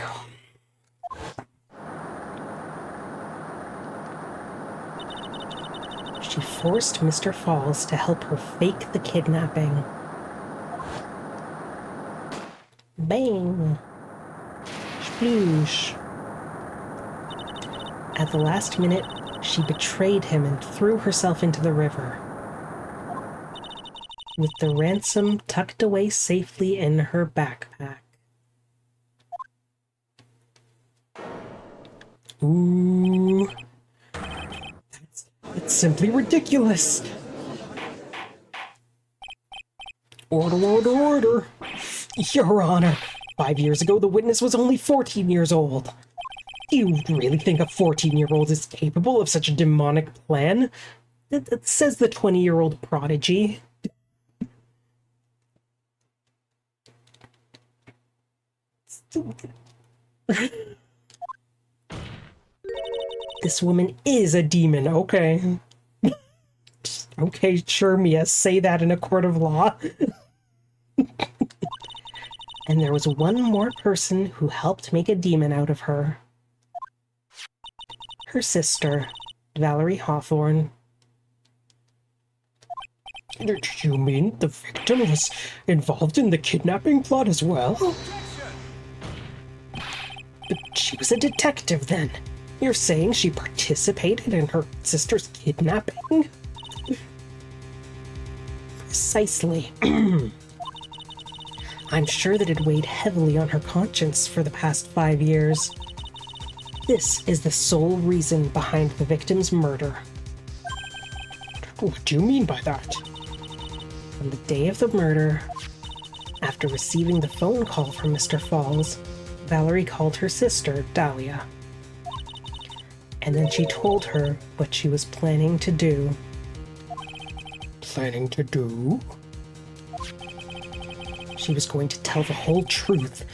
She forced Mr. Falls to help her fake the kidnapping. Bang! Sploosh! At the last minute, she betrayed him and threw herself into the river. With the ransom tucked away safely in her backpack. Ooh. It's simply ridiculous. Order, order, order. Your Honor, 5 years ago the witness was only 14 years old. Do you really think a 14-year-old is capable of such a demonic plan? That says the 20-year-old prodigy. This woman is a demon, okay. Okay, sure, Mia, say that in a court of law. And there was one more person who helped make a demon out of her. Her sister, Valerie Hawthorne. Do you mean the victim was involved in the kidnapping plot as well? But she was a detective then. You're saying she participated in her sister's kidnapping? Precisely. I'm sure that it weighed heavily on her conscience for the past 5 years. This is the sole reason behind the victim's murder. What do you mean by that? On the day of the murder, after receiving the phone call from Mr. Falls, Valerie called her sister, Dahlia. And then she told her what she was planning to do. Planning to do? She was going to tell the whole truth,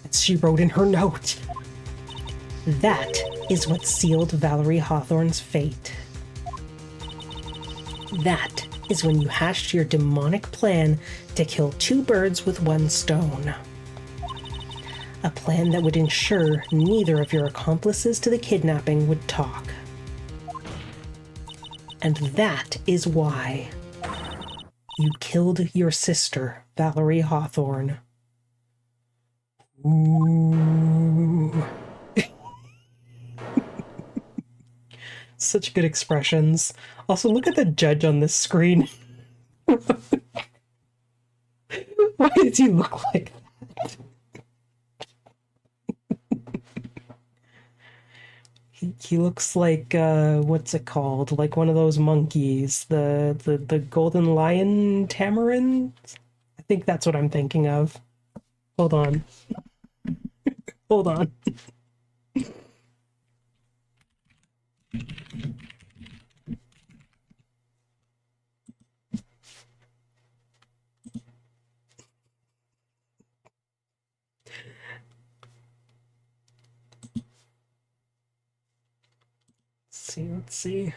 as she wrote in her note. That is what sealed Valerie Hawthorne's fate. That is when you hashed your demonic plan to kill 2 birds with 1 stone. A plan that would ensure neither of your accomplices to the kidnapping would talk. And that is why you killed your sister, Valerie Hawthorne. Ooh. Such good expressions. Also, look at the judge on this screen. Why does he look like that? He looks like, what's it called? Like one of those monkeys. The golden lion tamarin? I think that's what I'm thinking of. Hold on. Hold on. Let's see.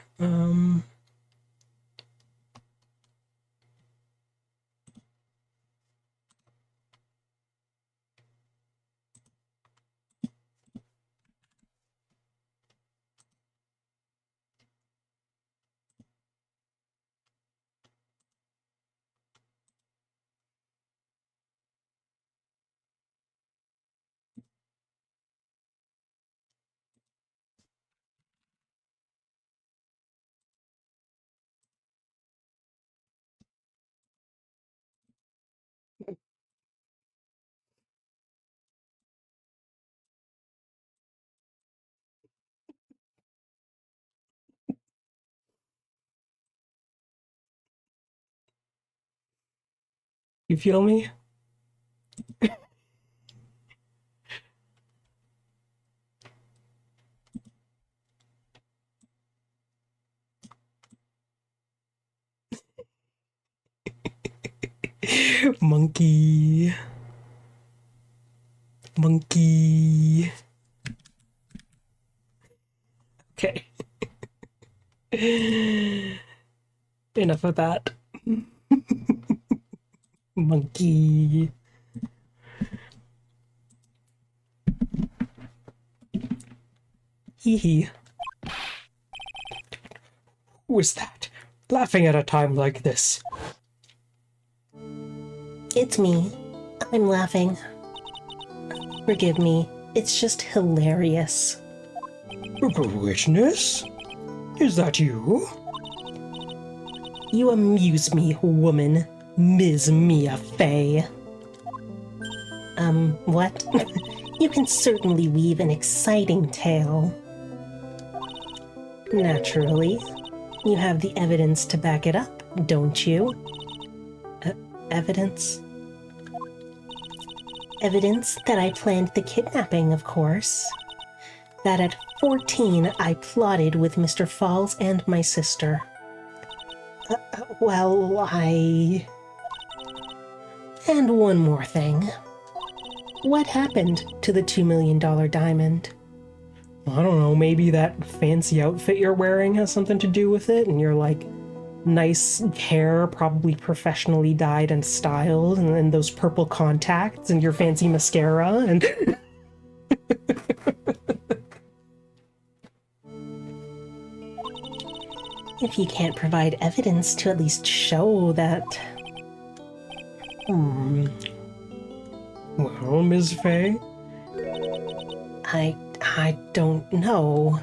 You feel me? Monkey. Monkey. Okay. Enough of that. Monkey. Hee hee. Who is that? Laughing at a time like this. It's me. I'm laughing. Forgive me. It's just hilarious. Witness? Is that you? You amuse me, woman. Ms. Mia Fey. What? You can certainly weave an exciting tale. Naturally. You have the evidence to back it up, don't you? Evidence? Evidence that I planned the kidnapping, of course. That at 14 I plotted with Mr. Falls and my sister. And one more thing. What happened to the $2 million diamond? I don't know, maybe that fancy outfit you're wearing has something to do with it, and you're like, nice hair, probably professionally dyed and styled, and then those purple contacts and your fancy mascara and If you can't provide evidence to at least show that... Well, Ms. Faye? I don't know.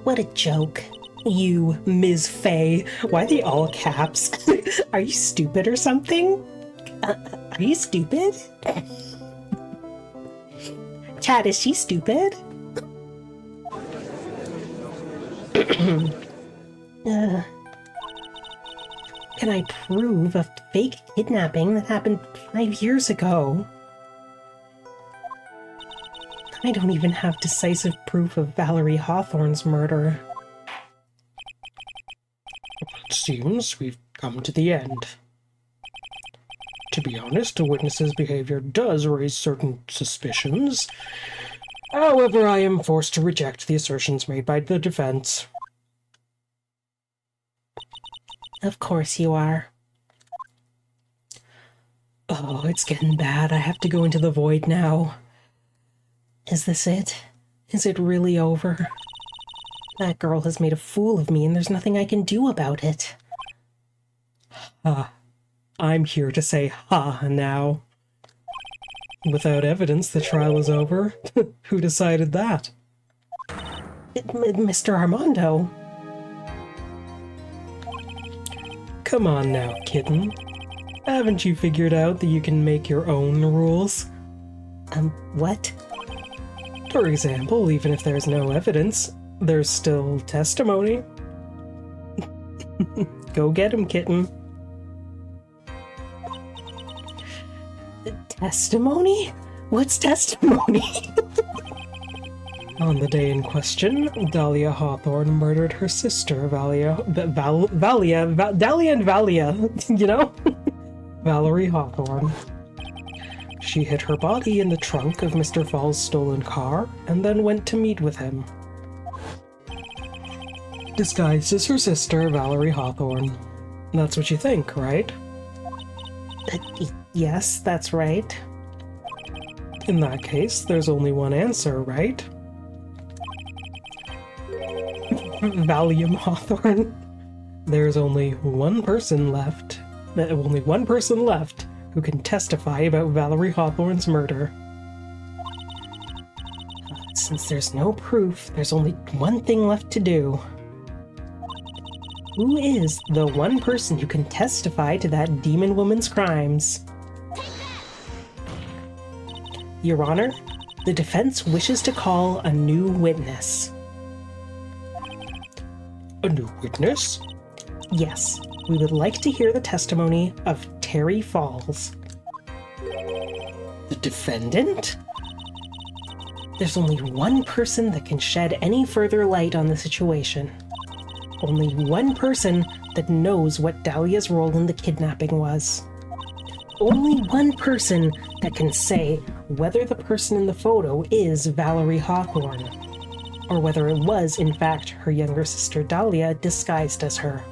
What a joke. You, Ms. Faye. Why are they all caps? Are you stupid or something? Are you stupid? Chad, is she stupid? Can I prove a fake kidnapping that happened 5 years ago? I don't even have decisive proof of Valerie Hawthorne's murder. It seems we've come to the end. To be honest, a witness's behavior does raise certain suspicions. However, I am forced to reject the assertions made by the defense. Of course you are. Oh, it's getting bad. I have to go into the void now. Is this it? Is it really over? That girl has made a fool of me and there's nothing I can do about it. I'm here to say ha now. Without evidence, the trial is over. Who decided that? Mr. Armando. Come on now, kitten. Haven't you figured out that you can make your own rules? What? For example, even if there's no evidence, there's still testimony. Go get him, kitten. Testimony? What's testimony? On the day in question, Dahlia Hawthorne murdered her sister, Dahlia and Valia, you know? Valerie Hawthorne. She hid her body in the trunk of Mr. Fall's stolen car and then went to meet with him. Disguised as her sister, Valerie Hawthorne. That's what you think, right? Yes, that's right. In that case, there's only one answer, right? Valium Hawthorne. There's only one person left. Only one person left who can testify about Valerie Hawthorne's murder. Since there's no proof, there's only one thing left to do. Who is the one person who can testify to that demon woman's crimes? Your Honor, the defense wishes to call a new witness. A new witness? Yes, we would like to hear the testimony of Terry Falls. The defendant? There's only one person that can shed any further light on the situation. Only one person that knows what Dahlia's role in the kidnapping was. Only one person that can say whether the person in the photo is Valerie Hawthorne, or whether it was, in fact, her younger sister Dahlia disguised as her.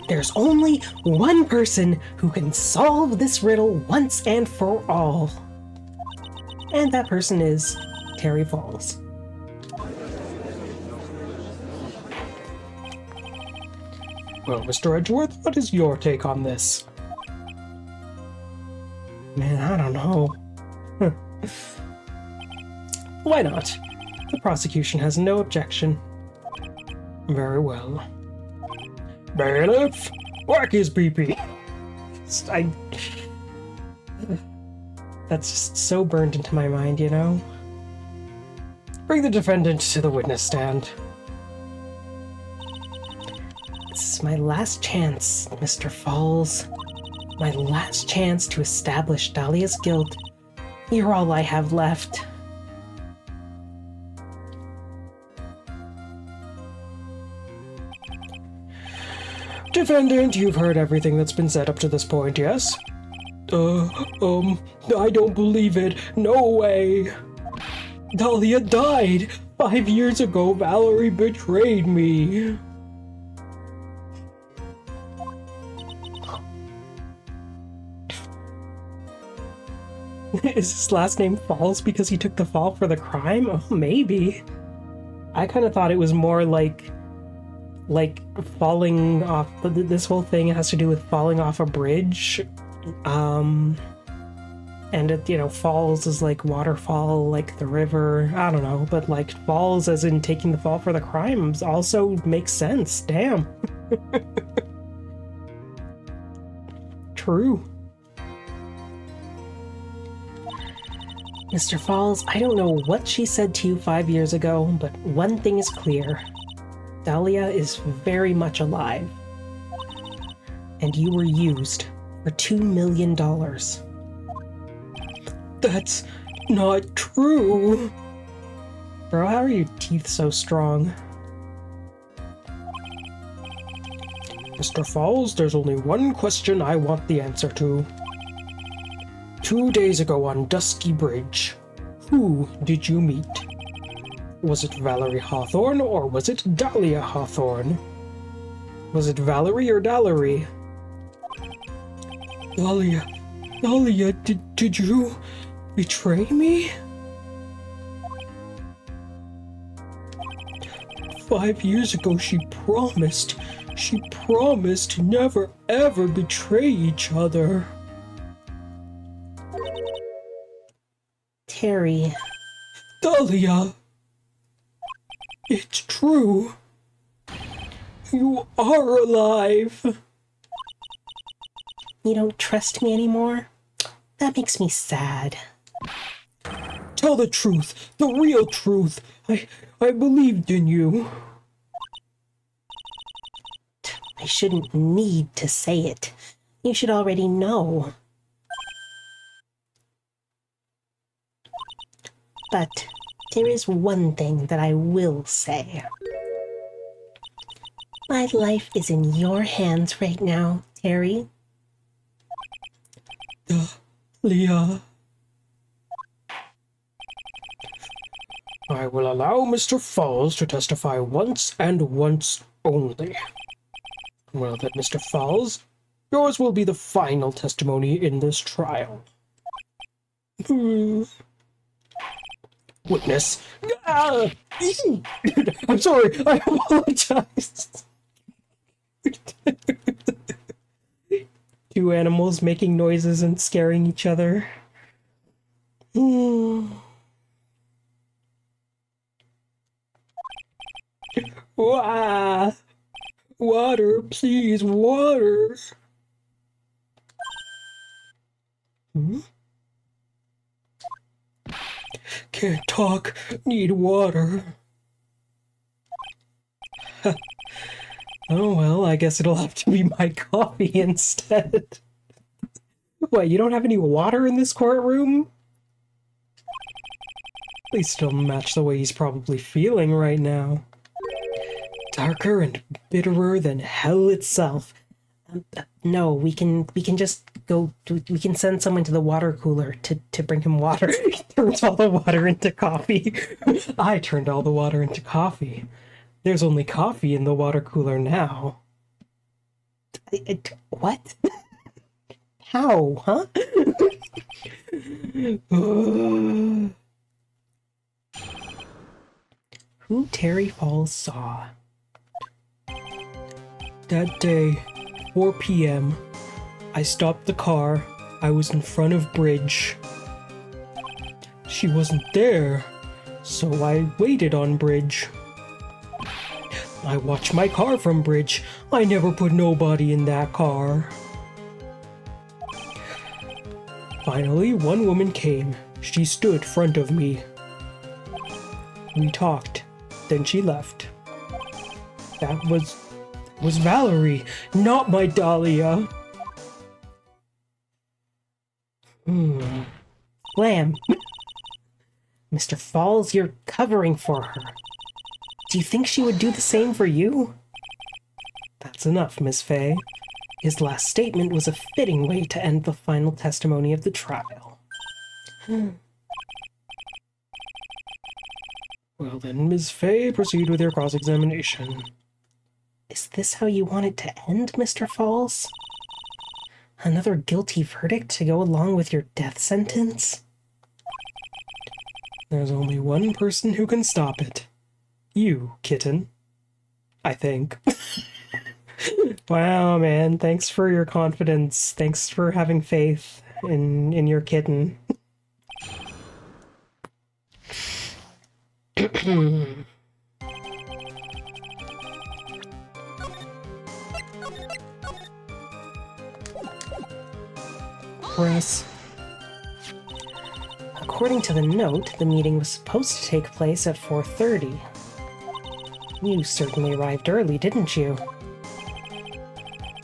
There's only one person who can solve this riddle once and for all. And that person is Terry Falls. Well, Mr. Edgeworth, what is your take on this? Man, I don't know. Why not? The prosecution has no objection. Very well. Bailiff, whack his pee-pee. That's just so burned into my mind, you know? Bring the defendant to the witness stand. This is my last chance, Mr. Falls. My last chance to establish Dahlia's guilt. You're all I have left. Defendant, you've heard everything that's been said up to this point, yes? I don't believe it. No way. Dahlia died. 5 years ago, Valerie betrayed me. Is his last name Falls because he took the fall for the crime? Oh, maybe. I kind of thought it was more like falling off. This whole thing has to do with falling off a bridge. And it, falls is like waterfall, like the river. I don't know, but like falls as in taking the fall for the crimes also makes sense. Damn. True. Mr. Falls, I don't know what she said to you 5 years ago, but one thing is clear. Dahlia is very much alive. And you were used for $2 million. That's not true. Bro, how are your teeth so strong? Mr. Falls, there's only one question I want the answer to. 2 days ago on Dusky Bridge, who did you meet? Was it Valerie Hawthorne or was it Dahlia Hawthorne? Was it Valerie or Dahlia? Dahlia, did you betray me? 5 years ago she promised to never ever betray each other. Terry. Dahlia! It's true. You are alive. You don't trust me anymore? That makes me sad. Tell the truth, the real truth. I believed in you. I shouldn't need to say it. You should already know. But there is one thing that I will say. My life is in your hands right now, Terry. Dahlia. I will allow Mr. Falls to testify once and once only. Well then, Mr. Falls, yours will be the final testimony in this trial. Witness. Ah! I'm sorry, I apologize. Two animals making noises and scaring each other. Wah! Water, please, water. Can't talk, need water. Oh well, I guess it'll have to be my coffee instead. What, you don't have any water in this courtroom? Please still match the way he's probably feeling right now. Darker and bitterer than hell itself. No, we can just go. We can send someone to the water cooler to bring him water. He turns all the water into coffee. I turned all the water into coffee. There's only coffee in the water cooler now. What? How, huh? Who Terry Falls saw. That day, 4 p.m., I stopped the car. I was in front of Bridge. She wasn't there, so I waited on Bridge. I watched my car from Bridge. I never put nobody in that car. Finally, one woman came. She stood front of me. We talked. Then she left. That was Valerie, not my Dahlia. Lamb. Mr. Falls, you're covering for her. Do you think she would do the same for you? That's enough, Miss Fay. His last statement was a fitting way to end the final testimony of the trial. Well then, Ms. Fay, proceed with your cross-examination. Is this how you want it to end, Mr. Falls? Another guilty verdict to go along with your death sentence? There's only one person who can stop it. You, kitten. I think. Wow, man. Thanks for your confidence. Thanks for having faith in your kitten. Press. According to the note, the meeting was supposed to take place at 4:30. You certainly arrived early, didn't you?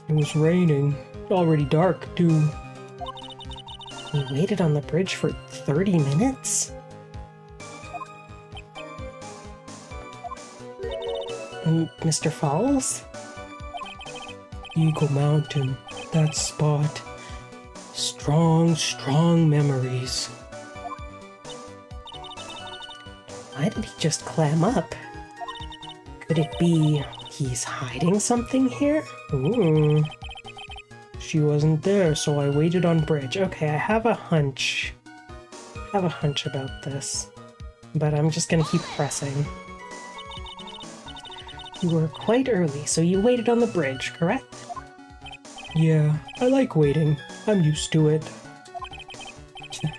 It was raining. Already dark, too. You waited on the bridge for 30 minutes? Mr. Falls? Eagle Mountain. That spot. Strong, strong memories. Why did he just clam up? Could it be he's hiding something here? Ooh. She wasn't there, so I waited on bridge. Okay, I have a hunch. I have a hunch about this. But I'm just gonna keep pressing. You were quite early, so you waited on the bridge, correct? Yeah, I like waiting. I'm used to it.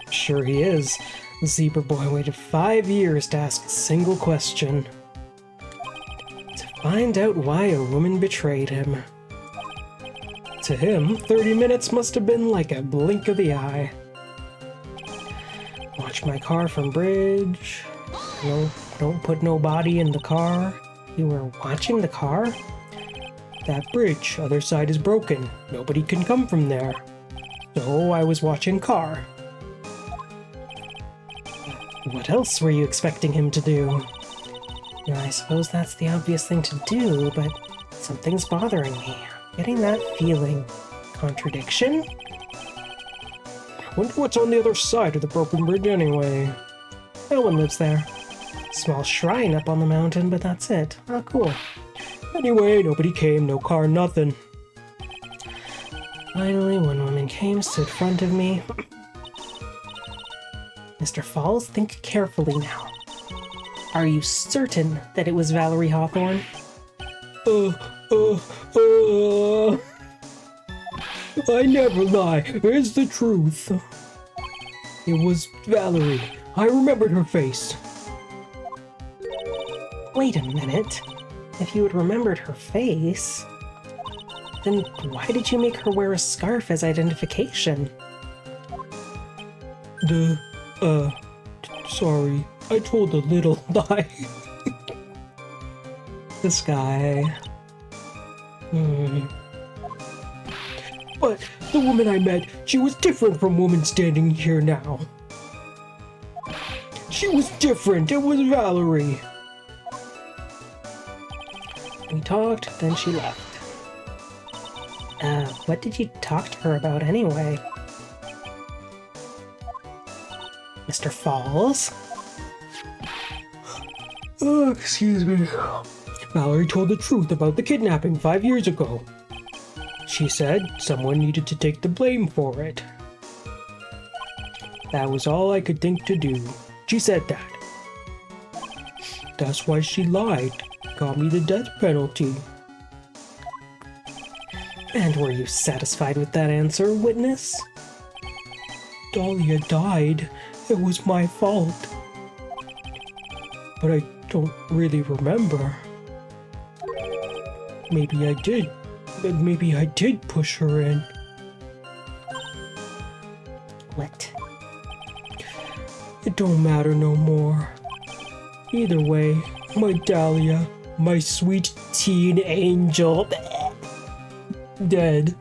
Sure he is. The zebra boy waited 5 years to ask a single question. To find out why a woman betrayed him. To him, 30 minutes must have been like a blink of the eye. Watch my car from bridge. No, don't put no body in the car. You were watching the car? That bridge, other side is broken. Nobody can come from there. So I was watching car. What else were you expecting him to do? Yeah, I suppose that's the obvious thing to do, but something's bothering me. Getting that feeling. Contradiction? Wonder what's on the other side of the broken bridge anyway. No one lives there. Small shrine up on the mountain, but that's it. Oh, cool. Anyway, nobody came, no car, nothing. Finally, one woman came, stood in front of me. Mr. Falls, think carefully now. Are you certain that it was Valerie Hawthorne? I never lie. It's the truth. It was Valerie. I remembered her face. Wait a minute. If you had remembered her face, then why did you make her wear a scarf as identification? Sorry. I told a little lie. This guy. But the woman I met, she was different from woman standing here now. She was different. It was Valerie. We talked, then she left. What did you talk to her about anyway? Mr. Falls? Oh, excuse me. Valerie told the truth about the kidnapping 5 years ago. She said someone needed to take the blame for it. That was all I could think to do. She said that. That's why she lied. Got me the death penalty. And were you satisfied with that answer, witness? Dahlia died. It was my fault. But I don't really remember. Maybe I did. But maybe I did push her in. What? It don't matter no more. Either way, my Dahlia, my sweet teen angel, dead.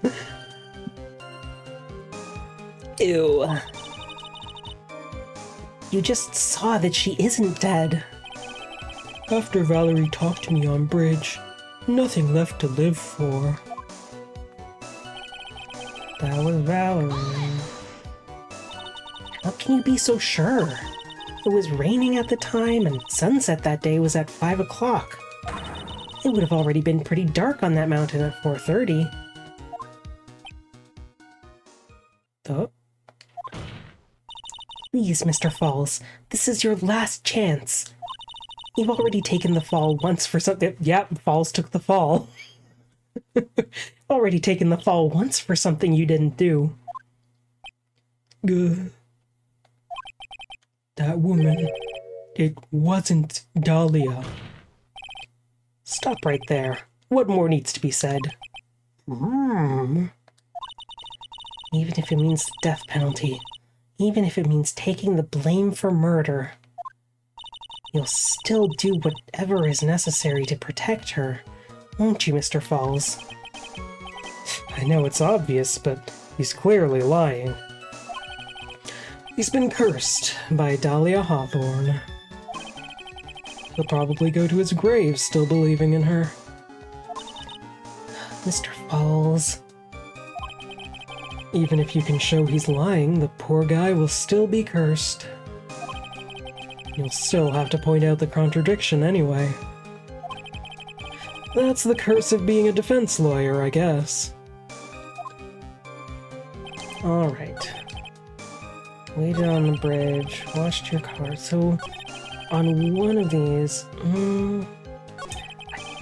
Ew. You just saw that she isn't dead. After Valerie talked to me on bridge, nothing left to live for. That was Valerie. How can you be so sure? It was raining at the time, and sunset that day was at 5 o'clock. It would have already been pretty dark on that mountain at 4:30. Oh. Please, Mr. Falls, this is your last chance. You've already taken the fall once for something. Yep, Falls took the fall. Already taken the fall once for something you didn't do. That woman, it wasn't Dahlia. Stop right there. What more needs to be said? Even if it means the death penalty, even if it means taking the blame for murder, you'll still do whatever is necessary to protect her, won't you, Mr. Falls? I know it's obvious, but he's clearly lying. He's been cursed by Dahlia Hawthorne. He'll probably go to his grave still believing in her. Mr. Falls. Even if you can show he's lying, the poor guy will still be cursed. You'll still have to point out the contradiction anyway. That's the curse of being a defense lawyer, I guess. Alright. Waited on the bridge, washed your car. So, on one of these, I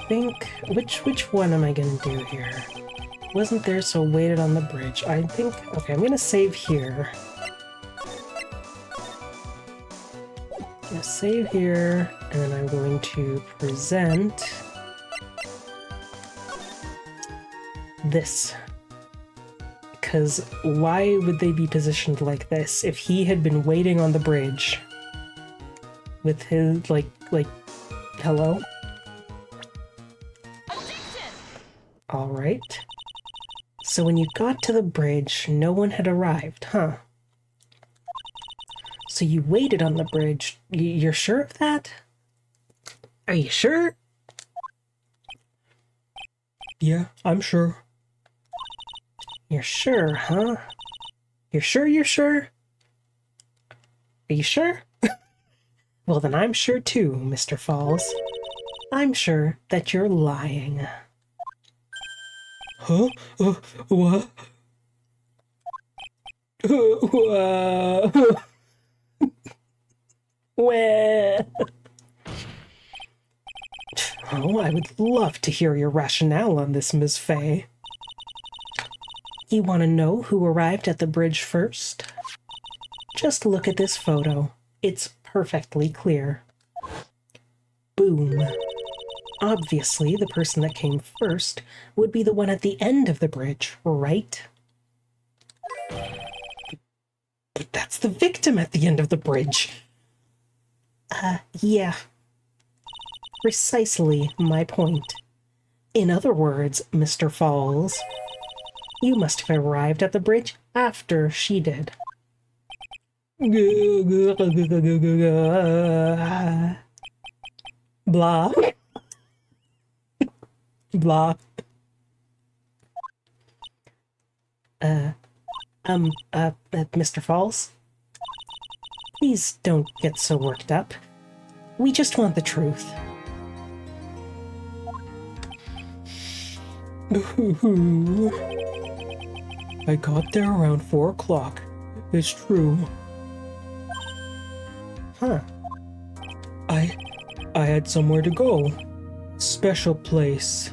think, which one am I gonna do here? Wasn't there, so waited on the bridge. I think, okay, I'm gonna save here. I'm gonna save here, and then I'm going to present this. Because why would they be positioned like this if he had been waiting on the bridge with his, like, hello? Alright. So when you got to the bridge, no one had arrived, huh? So you waited on the bridge. You're sure of that? Are you sure? Yeah, I'm sure. You're sure, huh? You're sure you're sure? Are you sure? Well, then I'm sure too, Mr. Falls. I'm sure that you're lying. Huh? What? Well... Oh, I would love to hear your rationale on this, Ms. Fay. You want to know who arrived at the bridge first? Just look at this photo. It's perfectly clear. Boom. Obviously, the person that came first would be the one at the end of the bridge, right? But that's the victim at the end of the bridge. Yeah. Precisely my point. In other words, Mr. Falls, you must have arrived at the bridge after she did. Blah. Blah. Mr. Falls? Please don't get so worked up. We just want the truth. I got there around 4 o'clock. It's true. Huh. I had somewhere to go. Special place.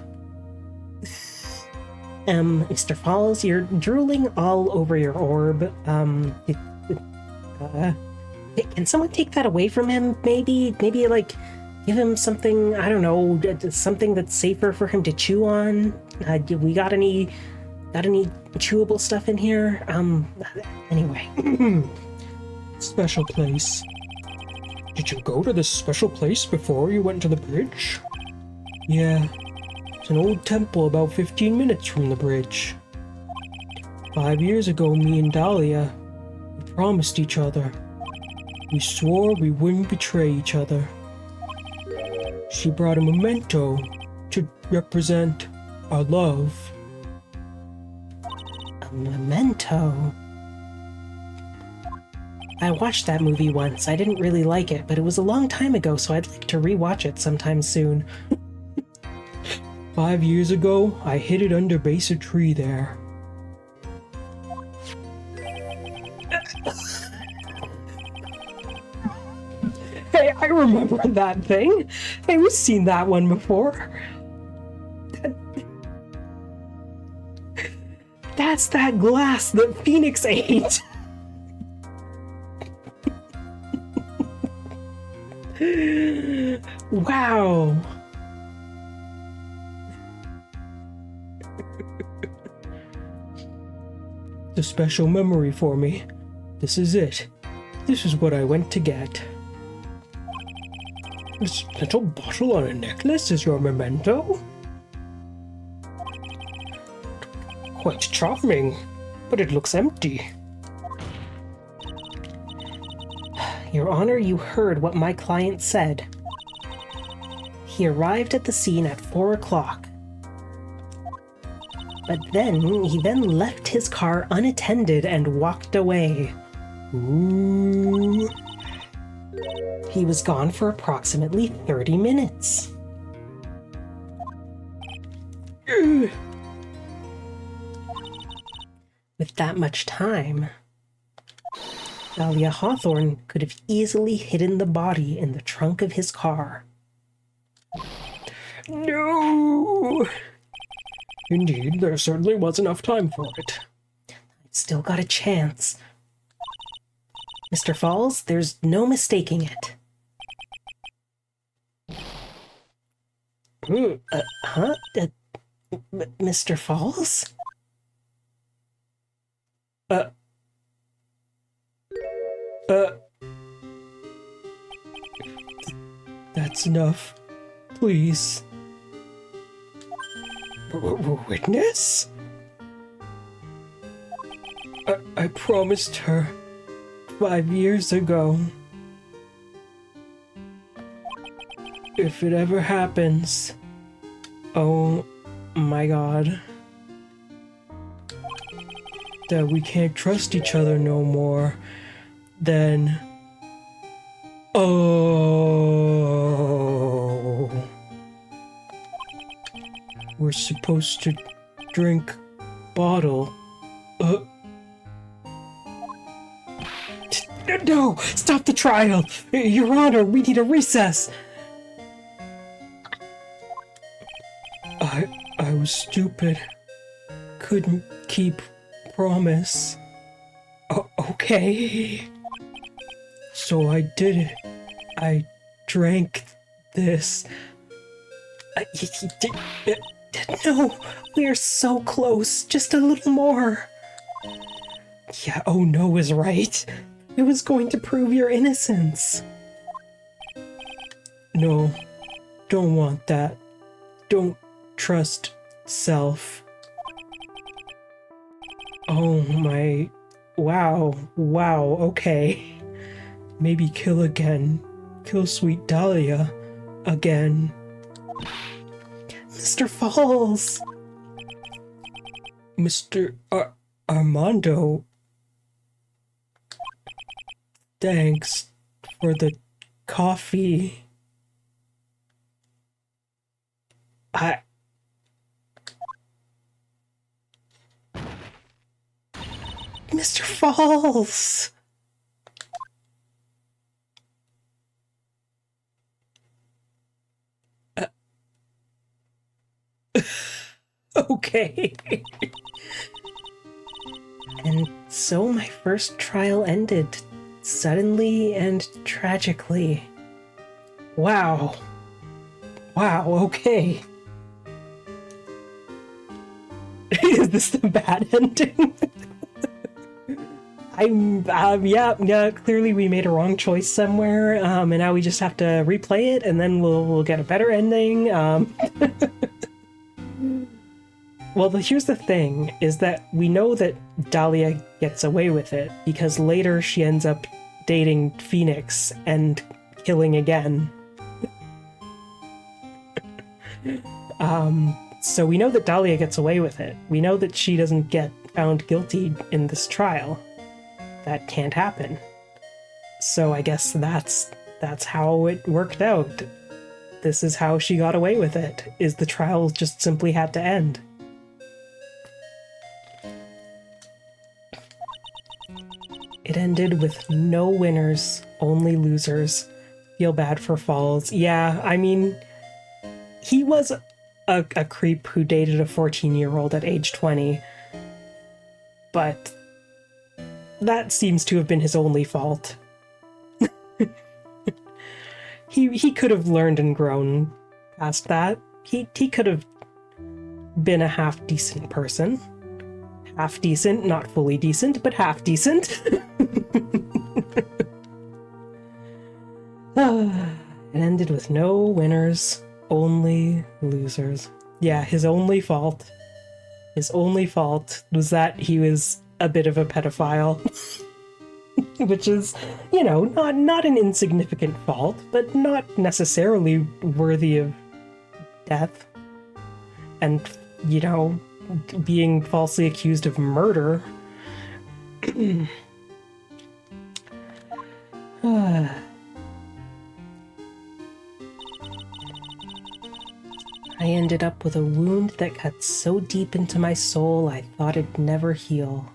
Mr. Falls, you're drooling all over your orb. Can someone take that away from him? Maybe, like, give him something, I don't know, something that's safer for him to chew on? We got any chewable stuff in here? Anyway. Special place. Did you go to this special place before you went to the bridge? Yeah. It's an old temple about 15 minutes from the bridge. 5 years ago, me and Dahlia, we promised each other. We swore we wouldn't betray each other. She brought a memento to represent our love. A memento? I watched that movie once. I didn't really like it, but it was a long time ago, so I'd like to rewatch it sometime soon. 5 years ago, I hid it under base a tree there. I remember that thing. I've seen that one before. That's that glass that Phoenix ate. Wow. A special memory for me. This is it. This is what I went to get. This little bottle on a necklace is your memento? Quite charming, but it looks empty. Your Honor, you heard what my client said. He arrived at the scene at 4 o'clock. But then, he then left his car unattended and walked away. Ooh. He was gone for approximately 30 minutes. With that much time, Dahlia Hawthorne could have easily hidden the body in the trunk of his car. No! Indeed, there certainly was enough time for it. I've still got a chance. Mr. Falls, there's no mistaking it. Mr. Falls? That's enough. Please. Witness? I promised her 5 years ago. If it ever happens, Oh my god. that we can't trust each other no more, then... Oh... We're supposed to drink bottle. No! Stop the trial! Your Honor, we need a recess! I was stupid. Couldn't keep promise. Okay. So I did it. I drank this. No, we're so close. Just a little more. Yeah, oh no is right. It was going to prove your innocence. No, don't want that. Don't trust self. Oh my... Wow, okay. Maybe kill again. Kill sweet Dahlia again. Mr. Falls! Mr. Armando... Thanks for the coffee. Mr. Falls! Okay. And so my first trial ended, suddenly and tragically. Wow, okay. Is this the bad ending? Yeah, clearly we made a wrong choice somewhere, and now we just have to replay it, and then we'll get a better ending. Well, here's the thing, is that we know that Dahlia gets away with it, because later she ends up dating Phoenix and killing again. So we know that Dahlia gets away with it. We know that she doesn't get found guilty in this trial. That can't happen. So I guess that's how it worked out. This is how she got away with it, is the trial just simply had to end. It ended with no winners, only losers. Feel bad for Falls. Yeah, I mean, he was a creep who dated a 14-year-old at age 20, but that seems to have been his only fault. He could have learned and grown past that. He could have been a half-decent person. Half-decent, not fully decent, but half-decent. It ended with no winners, only losers. Yeah, his only fault was that he was a bit of a pedophile. Which is, you know, not an insignificant fault, but not necessarily worthy of death. And, you know, being falsely accused of murder. I ended up with a wound that cut so deep into my soul I thought it'd never heal.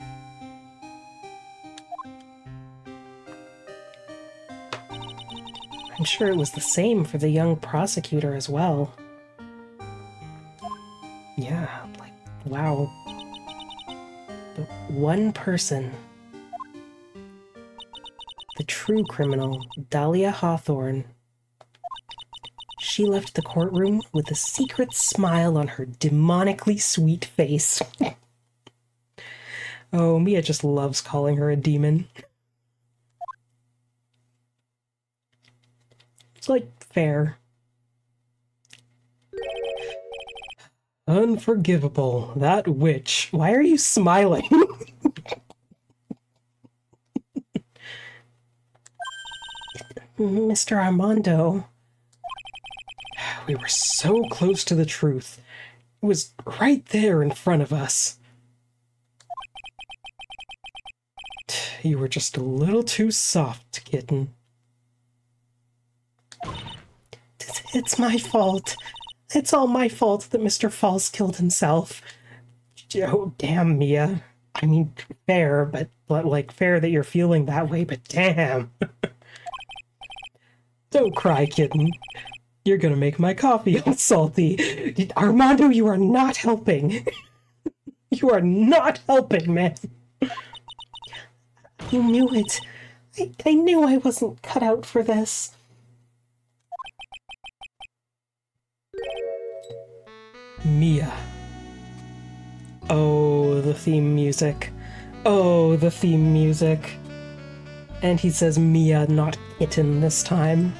I'm sure it was the same for the young prosecutor as well. Yeah, like, wow. But one person, the true criminal, Dahlia Hawthorne, she left the courtroom with a secret smile on her demonically sweet face. Oh, Mia just loves calling her a demon. It's like fair. Unforgivable. That witch. Why are you smiling? Mr. Armando. We were so close to the truth. It was right there in front of us. You were just a little too soft, kitten. It's my fault. It's all my fault that Mr. Falls killed himself. Oh, damn, Mia. I mean, fair, but like, fair that you're feeling that way, but damn. Don't cry, kitten. You're gonna make my coffee all salty. Armando, you are not helping. You are not helping, man. I knew it. I knew I wasn't cut out for this. Mia. Oh, the theme music. Oh, the theme music. And he says Mia, not kitten this time.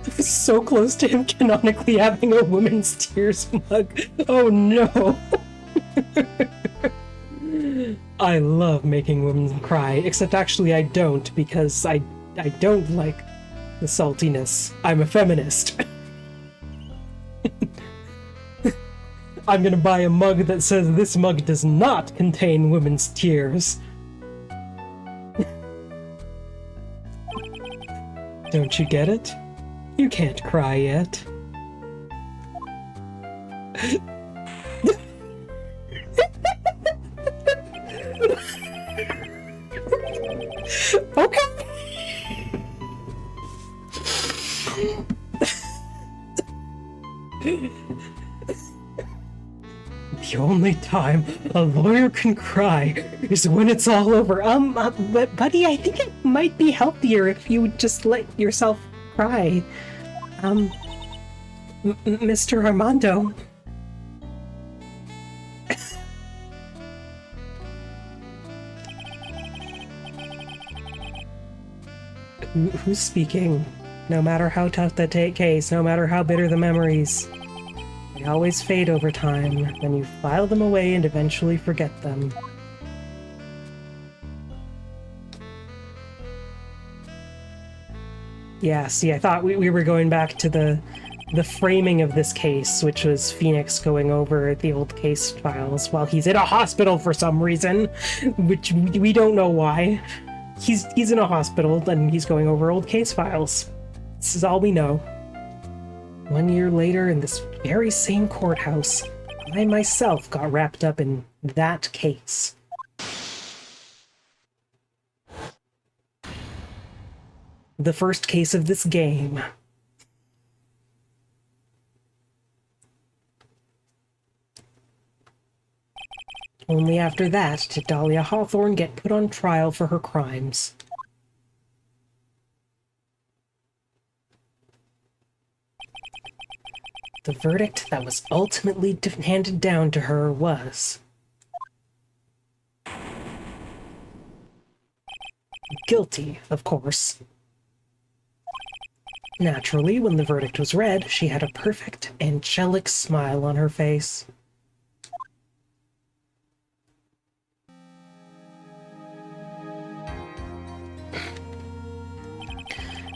I was so close to him canonically having a woman's tears mug. Oh no. I love making women cry, except actually I don't, because I don't like the saltiness. I'm a feminist. I'm gonna buy a mug that says this mug does not contain women's tears. Don't you get it? You can't cry yet. Okay. The only time a lawyer can cry is when it's all over. But buddy, I think it might be healthier if you would just let yourself cry. Mr. Armando. Who's speaking? No matter how tough the case, no matter how bitter the memories, they always fade over time. Then you file them away and eventually forget them. Yeah, see, I thought we were going back to the framing of this case, which was Phoenix going over the old case files while he's in a hospital for some reason, which we don't know why. He's in a hospital and he's going over old case files. This is all we know. 1 year later, in this very same courthouse, I myself got wrapped up in that case. the first case of this game. Only after that did Dahlia Hawthorne get put on trial for her crimes. The verdict that was ultimately handed down to her was guilty, of course. Naturally, when the verdict was read, she had a perfect, angelic smile on her face.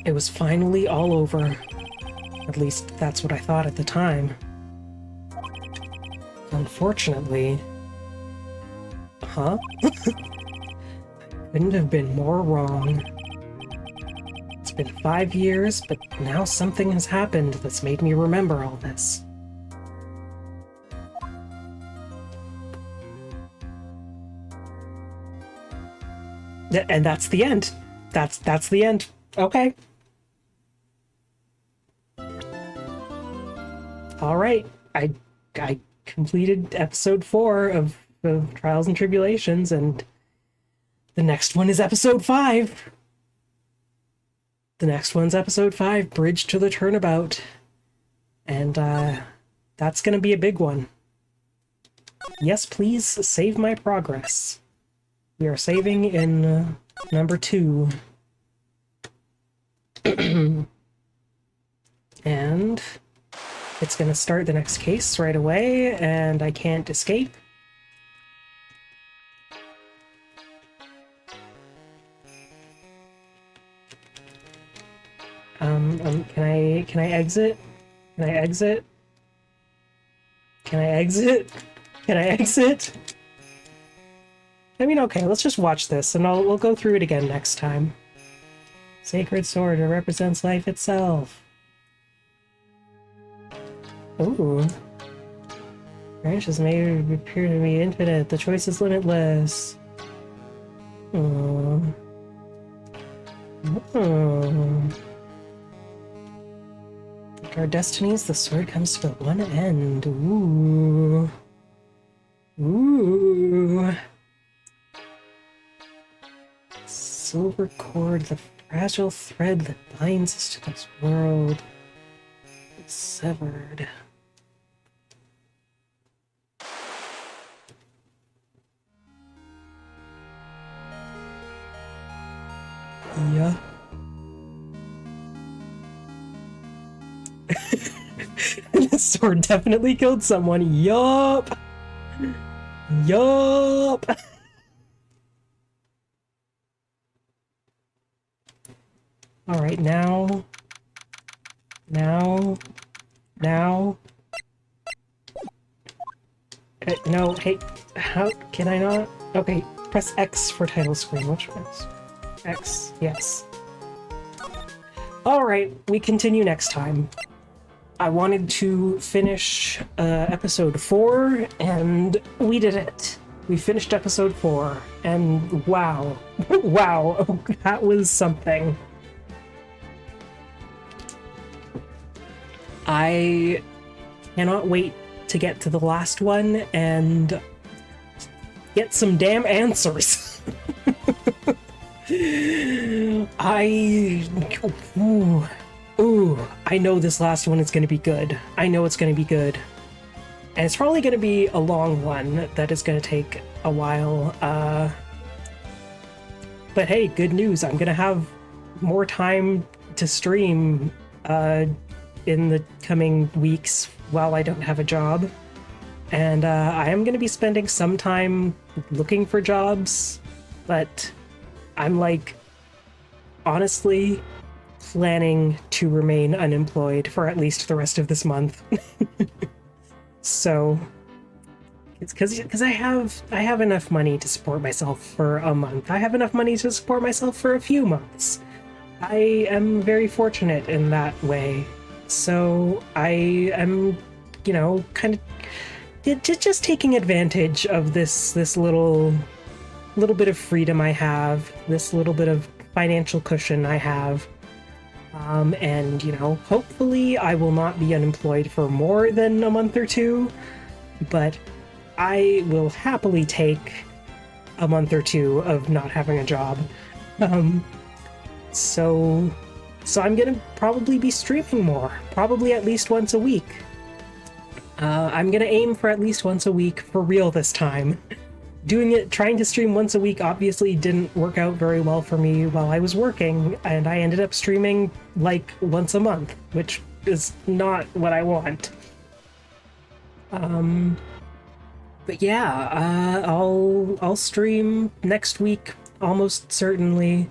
It was finally all over. At least, that's what I thought at the time. Unfortunately... Huh? Couldn't have been more wrong. It's been 5 years, but now something has happened that's made me remember all this. And that's the end. That's the end. Okay. All right. I completed episode 4 of Trials and Tribulations, and the next one is episode 5. The next one's episode 5, Bridge to the Turnabout. And that's gonna be a big one. Yes, please save my progress. We are saving in number 2. And it's gonna start the next case right away, and I can't escape. Can I exit? Can I exit? Can I exit? Can I exit? I mean, okay, let's just watch this, and we'll go through it again next time. Sacred sword, it represents life itself. Ooh. Branches may appear to be infinite. The choice is limitless. Oh. Oh. Like our destinies, the sword comes to one end. Ooh. Ooh. Silver cord, the fragile thread that binds us to this world. It's severed. Yeah. This sword definitely killed someone. Yup. Yup. Alright, now. No. Hey, how can I not? Okay, press X for title screen. Which one's X? Yes. Alright, we continue next time. I wanted to finish episode 4, and we did it. We finished episode 4, and wow. Wow, that was something. I cannot wait to get to the last one and get some damn answers. I know this last one is going to be good. I know it's going to be good. And it's probably going to be a long one that is going to take a while. But hey, good news. I'm going to have more time to stream in the coming weeks while I don't have a job. And I am going to be spending some time looking for jobs, but I'm like, honestly, planning to remain unemployed for at least the rest of this month. So, it's because I have enough money to support myself for a month. I have enough money to support myself for a few months. I am very fortunate in that way. So I am, you know, kind of just taking advantage of this little bit of freedom I have, this little bit of financial cushion I have, And, you know, hopefully I will not be unemployed for more than a month or two, but I will happily take a month or two of not having a job. Um, so, so I'm gonna probably be streaming more, probably at least once a week. I'm gonna aim for at least once a week for real this time. Trying to stream once a week obviously didn't work out very well for me while I was working, and I ended up streaming like once a month, which is not what I want. But yeah, I'll stream next week almost certainly.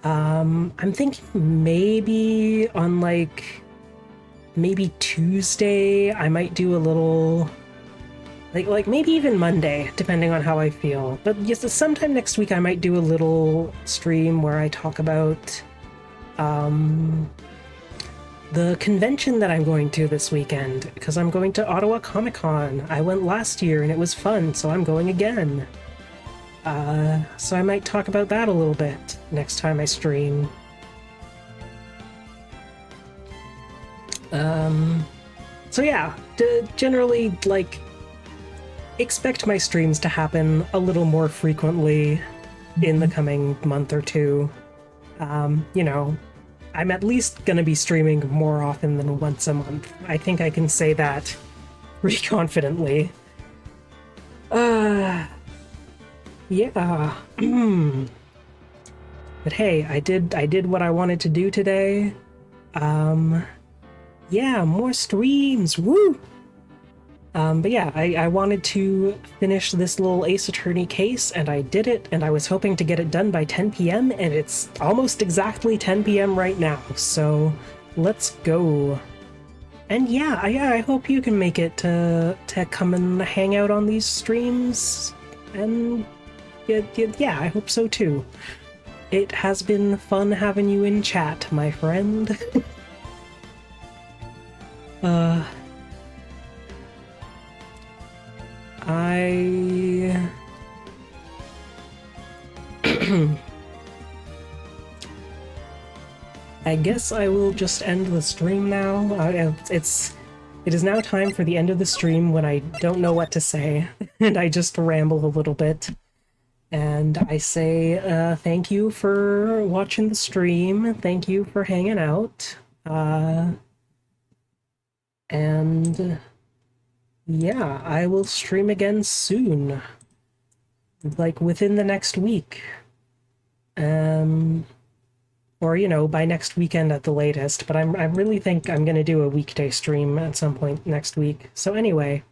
I'm thinking maybe on maybe Tuesday I might do a little like maybe even Monday, depending on how I feel. But yes, sometime next week I might do a little stream where I talk about the convention that I'm going to this weekend, because I'm going to Ottawa Comic Con. I went last year and it was fun, so I'm going again. So I might talk about that a little bit next time I stream. So yeah, generally, like, expect my streams to happen a little more frequently in the coming month or two. You know, I'm at least gonna be streaming more often than once a month. I think I can say that pretty confidently. Yeah. But hey, I did what I wanted to do today. Yeah, more streams, woo! But yeah, I wanted to finish this little Ace Attorney case, and I did it, and I was hoping to get it done by 10 p.m., and it's almost exactly 10 p.m. right now, so let's go. And yeah, I hope you can make it to come and hang out on these streams, and yeah, I hope so too. It has been fun having you in chat, my friend. I guess I will just end the stream now. It is now time for the end of the stream when I don't know what to say, and I just ramble a little bit. And I say thank you for watching the stream, thank you for hanging out, and yeah, I will stream again soon, like within the next week. Or, you know, by next weekend at the latest, but I really think I'm gonna do a weekday stream at some point next week. So anyway,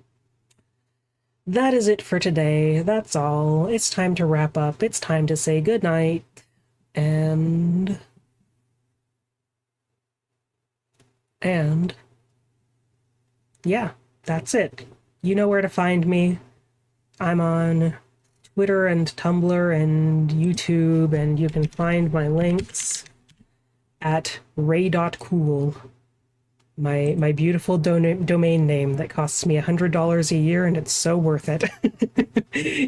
that is it for today. That's all. It's time to wrap up. It's time to say goodnight. And yeah, that's it. You know where to find me. I'm on Twitter and Tumblr and YouTube, and you can find my links at ray.cool, my beautiful domain name that costs me $100 a year, and it's so worth it.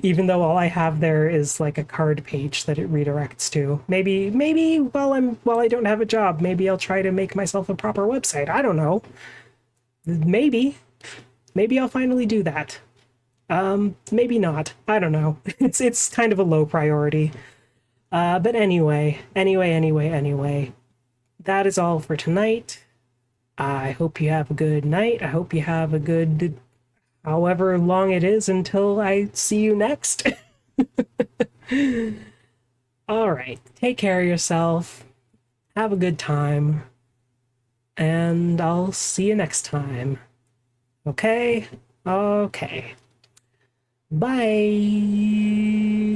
Even though all I have there is like a card page that it redirects to. Maybe while I don't have a job, maybe I'll try to make myself a proper website. I don't know. Maybe I'll finally do that. Maybe not. I don't know. It's kind of a low priority. But anyway. That is all for tonight. I hope you have a good night. I hope you have a good however long it is until I see you next. All right. Take care of yourself. Have a good time. And I'll see you next time. Okay? Okay. Bye.